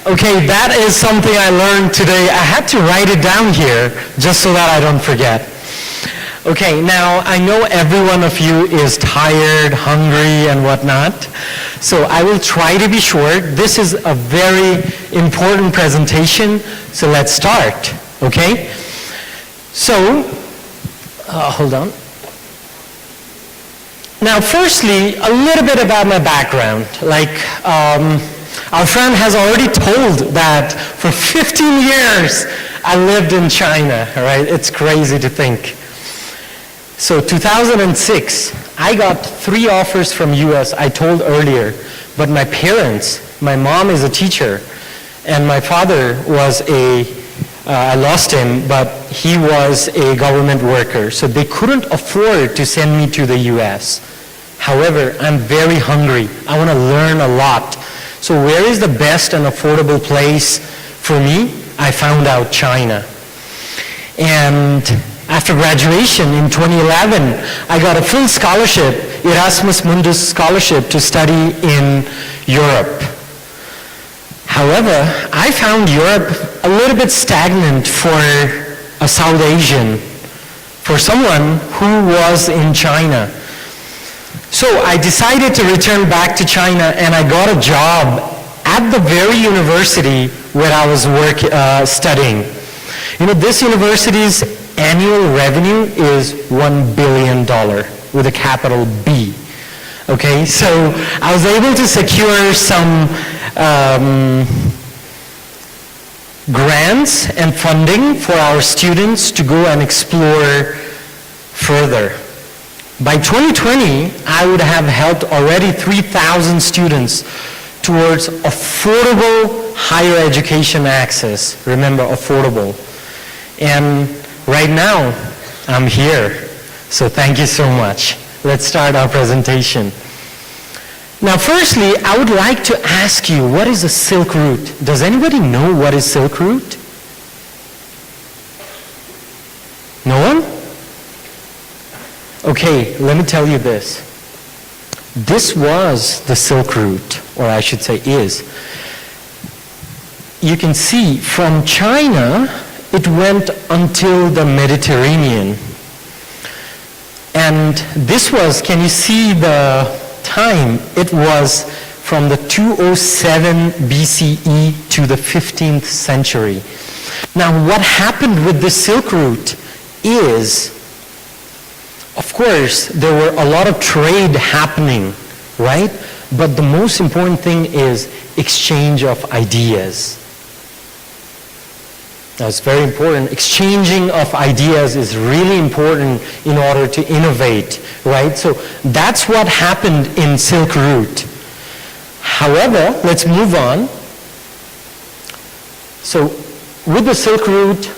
Okay, that is something I learned today. I had to write it down here just so that I don't forget. Okay, now I know every one of you is tired, hungry, and whatnot. So I will try to be short. This is a very important presentation, so let's start, okay? So, hold on. Now, firstly, a little bit about my background. Like, our friend has already told that for 15 years I lived in China, all right? It's crazy to think. So 2006, I got 3 offers from US, I told earlier, but my parents, my mom is a teacher, and my father was I lost him, but he was a government worker, so they couldn't afford to send me to the US. However, I'm very hungry. I want to learn a lot. So where is the best and affordable place for me? I found out China. And after graduation in 2011, I got a full scholarship, Erasmus Mundus scholarship, to study in Europe. However, I found Europe a little bit stagnant for a South Asian, for someone who was in China. So I decided to return back to China, and I got a job at the very university where I was studying. You know, this university's annual revenue is $1 billion with a capital B. Okay, so I was able to secure some grants and funding for our students to go and explore further. By 2020, I would have helped already 3,000 students towards affordable higher education access. Remember, affordable. And right now, I'm here. So thank you so much. Let's start our presentation. Now, firstly, I would like to ask you, what is the Silk Route? Does anybody know what is Silk Route? No one? Okay, let me tell you this. This was the Silk Route, or I should say is. You can see from China, it went until the Mediterranean. And this was, can you see the time? It was from the 207 BCE to the 15th century. Now, what happened with the Silk Route is, of course, there were a lot of trade happening, right? But the most important thing is exchange of ideas. That's very important. Exchanging of ideas is really important in order to innovate, right? So that's what happened in Silk Route. However, let's move on. So with the Silk Route,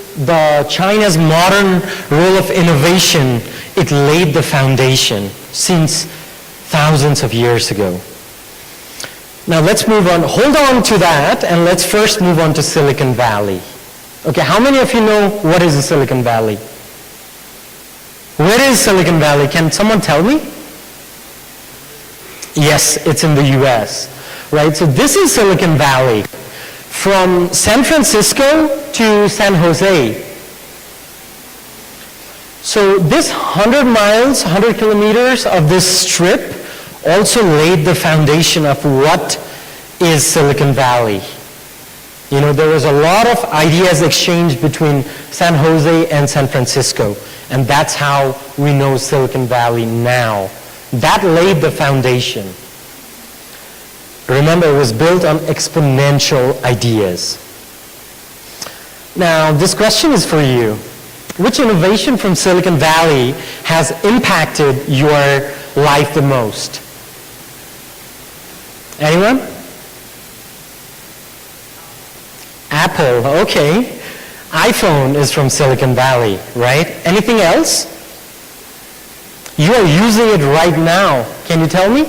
China's modern role of innovation, it laid the foundation since thousands of years ago. Now let's move on. Hold on to that, and let's first move on to Silicon Valley. Okay, how many of you know what is the Silicon Valley? Where is Silicon Valley? Can someone tell me? Yes, it's in the US, right? So this is Silicon Valley. From San Francisco to San Jose. So this 100 miles, 100 kilometers of this strip also laid the foundation of what is Silicon Valley. You know, there was a lot of ideas exchanged between San Jose and San Francisco, and that's how we know Silicon Valley now. That laid the foundation. Remember, it was built on exponential ideas. Now, this question is for you. Which innovation from Silicon Valley has impacted your life the most? Anyone? Apple, okay. iPhone is from Silicon Valley, right? Anything else? You are using it right now. Can you tell me?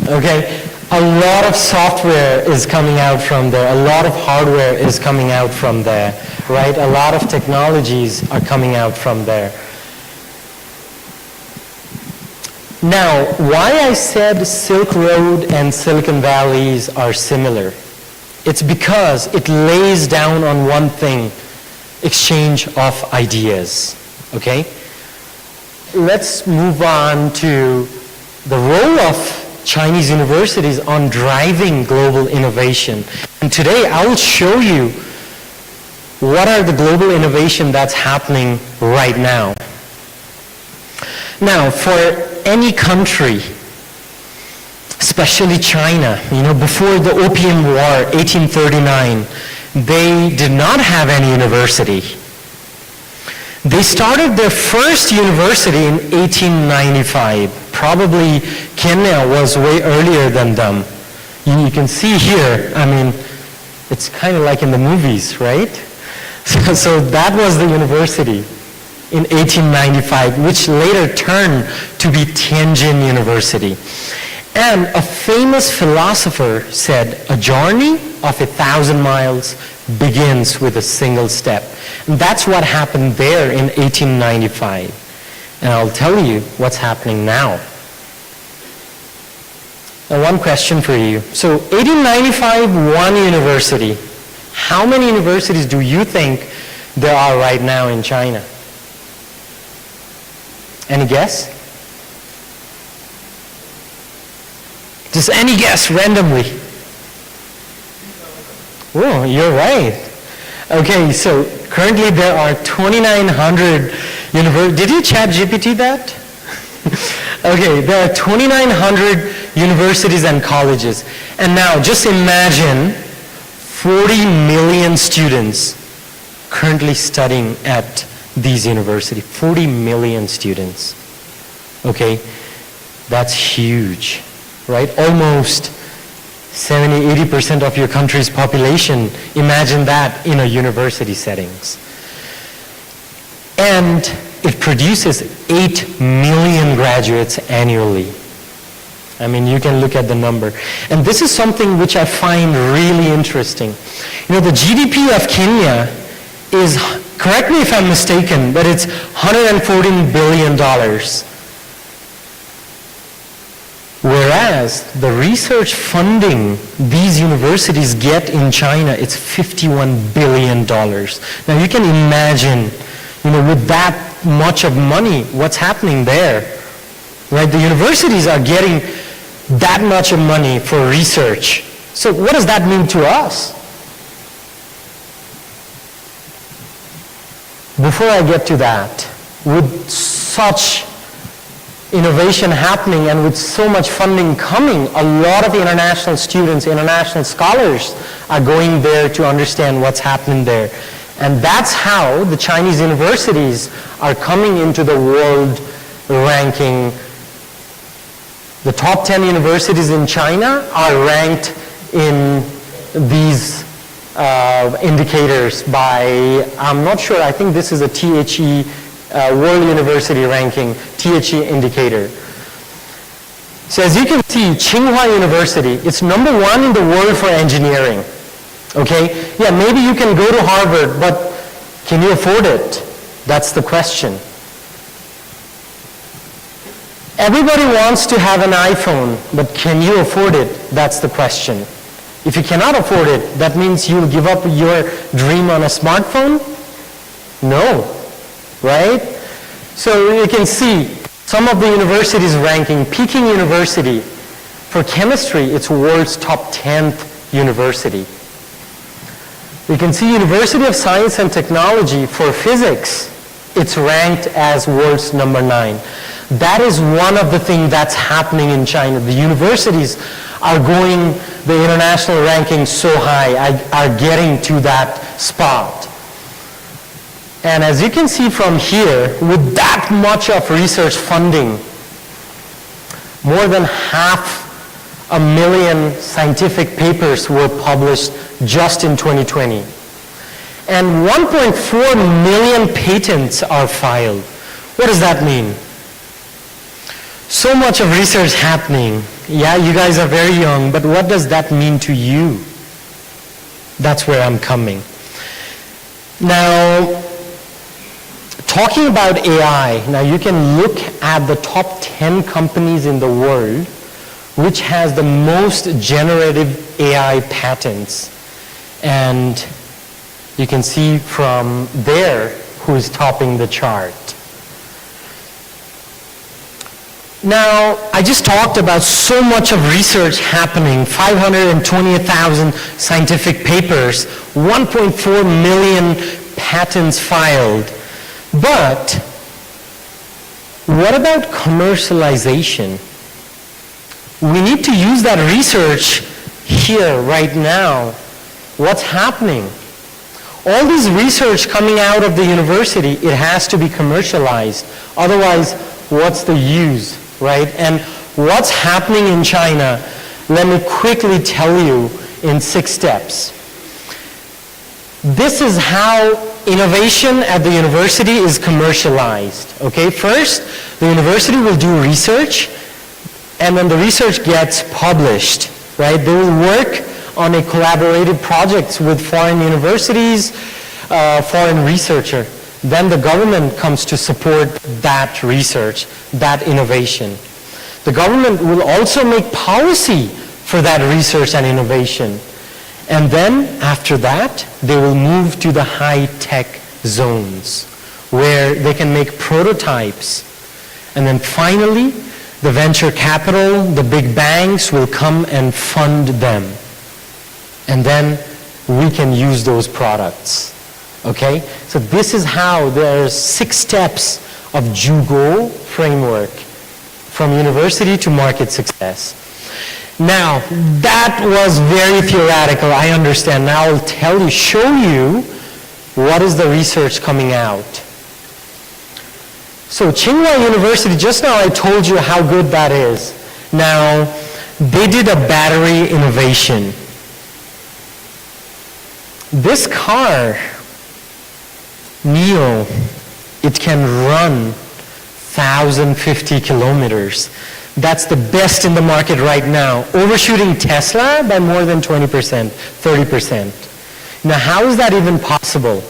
Okay, a lot of software is coming out from there. A lot of hardware is coming out from there, right? A lot of technologies are coming out from there. Now, why I said Silk Road and Silicon Valleys are similar, it's because it lays down on one thing, exchange of ideas, okay? Let's move on to the role of Chinese universities on driving global innovation. And today I will show you what are the global innovation that's happening right now. Now, for any country, especially China, you know, before the Opium War, 1839, they did not have any university. They started their first university in 1895. Probably Kenya was way earlier than them. You can see here, I mean, it's kind of like in the movies, right? So that was the university in 1895, which later turned to be Tianjin University. And a famous philosopher said, a journey of 1,000 miles begins with a single step. And that's what happened there in 1895. And I'll tell you what's happening now. Now, one question for you. So 1895, one university. How many universities do you think there are right now in China? Any guess? Just any guess randomly. Oh, you're right. Okay, so currently there are 2,900 universities. Did you chat GPT that? Okay, there are 2,900 universities and colleges. And now just imagine 40 million students currently studying at these universities. 40 million students. Okay, that's huge, right? Almost 70-80% of your country's population. Imagine that in a university settings. And it produces 8 million graduates annually. I mean, you can look at the number. And this is something which I find really interesting. You know, the GDP of Kenya is, correct me if I'm mistaken, but it's $114 billion. Whereas the research funding these universities get in China, it's $51 billion. Now you can imagine, you know, with that much of money, what's happening there, right? The universities are getting that much of money for research. So what does that mean to us? Before I get to that, with such innovation happening and with so much funding coming, a lot of international students, international scholars are going there to understand what's happening there. And that's how the Chinese universities are coming into the world ranking. The top 10 universities in China are ranked in these indicators by, I'm not sure, I think this is a THE World University Ranking, THE indicator. So as you can see, Tsinghua University, it's number 1 in the world for engineering. Okay? Yeah, maybe you can go to Harvard, but can you afford it? That's the question. Everybody wants to have an iPhone, but can you afford it? That's the question. If you cannot afford it, that means you'll give up your dream on a smartphone? No. Right? So you can see some of the universities ranking. Peking University, for chemistry, it's world's top 10th university. You can see University of Science and Technology for physics, it's ranked as world's number 9. That is one of the things that's happening in China. The universities are going, the international ranking so high, are getting to that spot. And as you can see from here, with that much of research funding, more than 500,000 scientific papers were published just in 2020. And 1.4 million patents are filed. What does that mean? So much of research happening. Yeah, you guys are very young, but what does that mean to you? That's where I'm coming. Now, talking about AI, now you can look at the top 10 companies in the world which has the most generative AI patents. And you can see from there who is topping the chart. Now, I just talked about so much of research happening, 520,000 scientific papers, 1.4 million patents filed. But what about commercialization? We need to use that research here, right now. What's happening? All this research coming out of the university, it has to be commercialized. Otherwise, what's the use, right? And what's happening in China, let me quickly tell you in 6 steps. This is how innovation at the university is commercialized. Okay, first, the university will do research. and then the research gets published, right? They will work on a collaborative project with foreign universities, foreign researcher. Then the government comes to support that research, that innovation. The government will also make policy for that research and innovation. And then after that, they will move to the high-tech zones where they can make prototypes. And then finally, the venture capital, the big banks will come and fund them. And then we can use those products. Okay? So this is how there's 6 steps of Jugo framework from university to market success. Now, that was very theoretical, I understand. Now I'll tell you, show you what is the research coming out. So Tsinghua University, just now I told you how good that is. Now, they did a battery innovation. This car, NIO, it can run 1,050 kilometers. That's the best in the market right now, overshooting Tesla by more than 20%, 30%. Now, how is that even possible?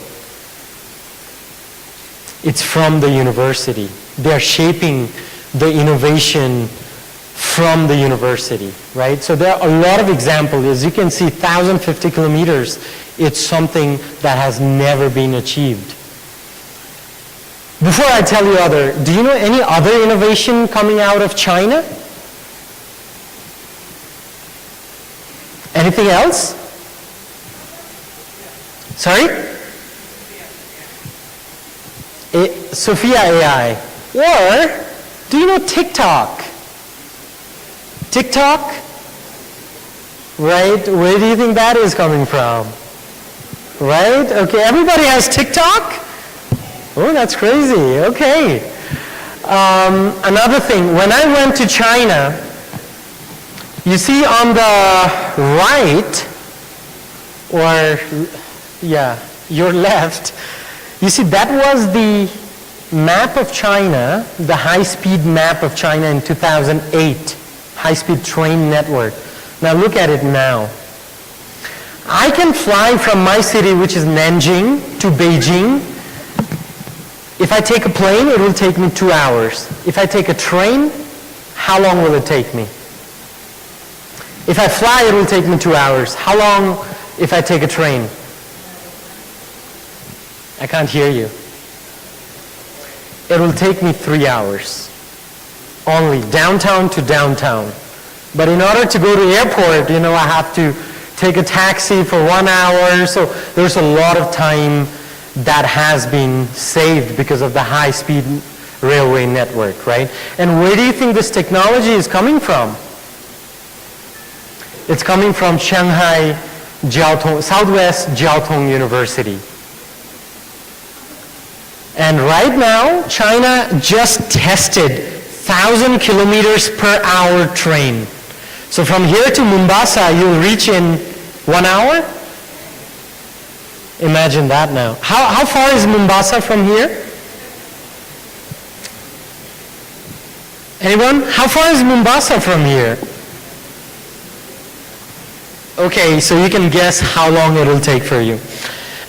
It's from the university. They're shaping the innovation from the university, right? So there are a lot of examples. As you can see, 1,050 kilometers, it's something that has never been achieved. Before I tell you do you know any other innovation coming out of China? Anything else? Sorry? Sophia AI. Or, do you know TikTok? TikTok? Right? Where do you think that is coming from? Right? Okay, everybody has TikTok? Oh, that's crazy. Okay. Another thing, when I went to China, you see on the right, your left, you see that was the map of China, the high-speed map of China in 2008, high-speed train network. Now look at it now. I can fly from my city, which is Nanjing, to Beijing. If I take a plane, it will take me 2 hours. If I take a train, how long will it take me? If I fly, it will take me 2 hours. How long if I take a train? I can't hear you. It will take me 3 hours. Only downtown to downtown. But in order to go to the airport, I have to take a taxi for 1 hour. So there's a lot of time that has been saved because of the high-speed railway network, right? And where do you think this technology is coming from? It's coming from Shanghai Southwest Jiaotong University. And right now, China just tested 1,000 kilometers per hour train. So from here to Mombasa, you'll reach in 1 hour? Imagine that now. How far is Mombasa from here? Anyone? How far is Mombasa from here? Okay, so you can guess how long it will take for you.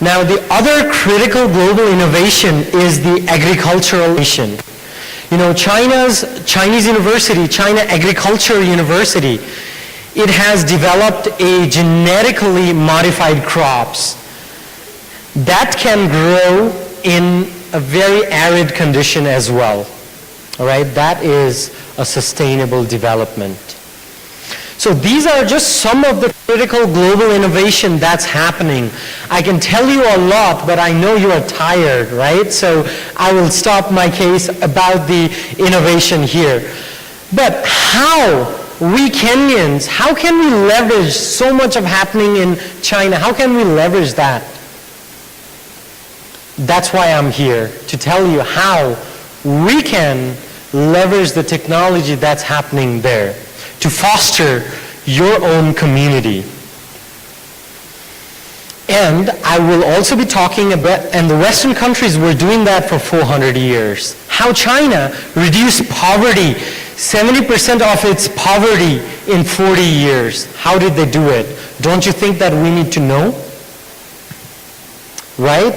Now, the other critical global innovation is the agricultural innovation. Chinese university, China Agriculture University, it has developed a genetically modified crops that can grow in a very arid condition as well. All right, that is a sustainable development. So these are just some of the critical global innovation that's happening. I can tell you a lot, but I know you are tired, right? So I will stop my case about the innovation here. But how we Kenyans, how can we leverage so much of happening in China? How can we leverage that? That's why I'm here, to tell you how we can leverage the technology that's happening there to foster your own community. And I will also be talking about, and the Western countries were doing that for 400 years, how China reduced poverty 70% of its poverty in 40 years. How did they do it? Don't you think that we need to know? Right?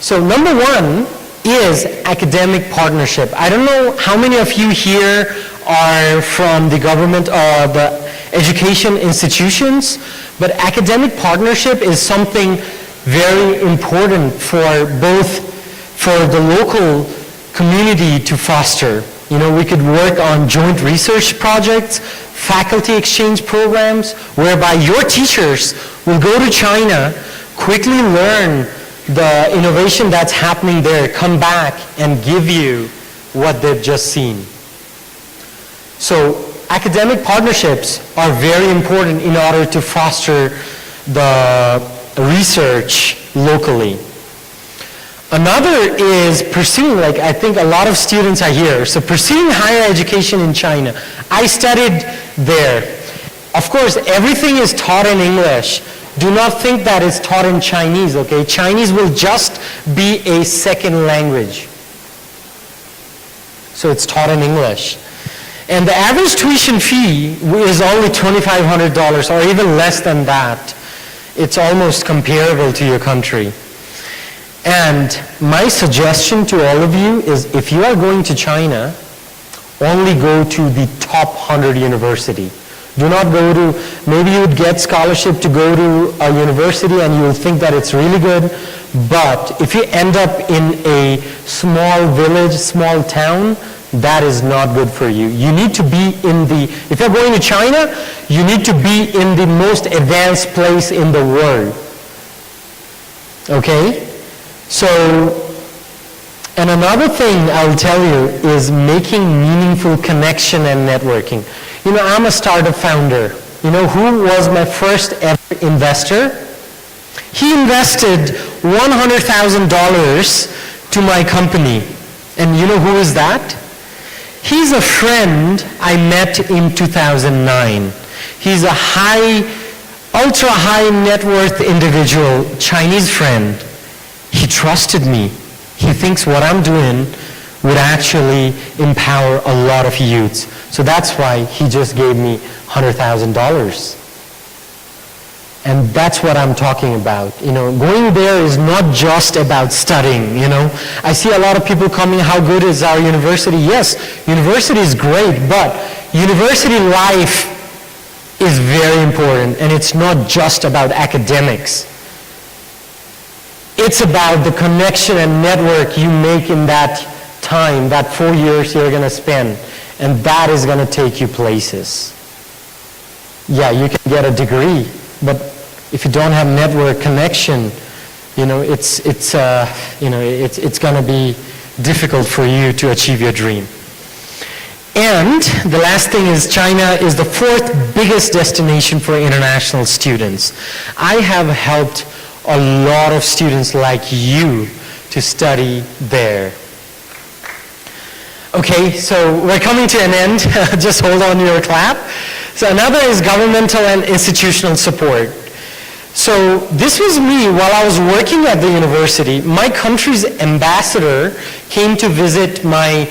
So number one is academic partnership. I don't know how many of you here are from the government or the education institutions, but academic partnership is something very important for both for the local community to foster. You know, we could work on joint research projects, faculty exchange programs, whereby your teachers will go to China, quickly learn the innovation that's happening there, come back and give you what they've just seen. So academic partnerships are very important in order to foster the research locally. Another is pursuing, like I think a lot of students are here, so pursuing higher education in China. I studied there. Of course, everything is taught in English. Do not think that it's taught in Chinese, okay? Chinese will just be a second language. So it's taught in English. And the average tuition fee is only $2,500 or even less than that. It's almost comparable to your country. And my suggestion to all of you is if you are going to China, only go to the top 100 university. Do not go to, maybe you would get scholarship to go to a university and you will think that it's really good, but if you end up in a small village, small town, that is not good for you. You need to be in the, if you're going to China, you need to be in the most advanced place in the world. Okay? So, and another thing I'll tell you is making meaningful connection and networking. You know, I'm a startup founder. You know who was my first ever investor? He invested $100,000 to my company. And you know who is that? He's a friend I met in 2009. He's a ultra high net worth individual, Chinese friend. He trusted me. He thinks what I'm doing would actually empower a lot of youths. So that's why he just gave me $100,000. And that's what I'm talking about. You know, going there is not just about studying, you know. I see a lot of people coming, how good is our university? Yes, university is great, but university life is very important, and it's not just about academics. It's about the connection and network you make in that time, that 4 years you're going to spend, and that is going to take you places. Yeah, you can get a degree, but if you don't have network connection, you know, it's going to be difficult for you to achieve your dream. And the last thing is China is the 4th biggest destination for international students. I have helped a lot of students like you to study there. Okay, so we're coming to an end. Just hold on to your clap. So another is governmental and institutional support. So this was me while I was working at the university. My country's ambassador came to visit my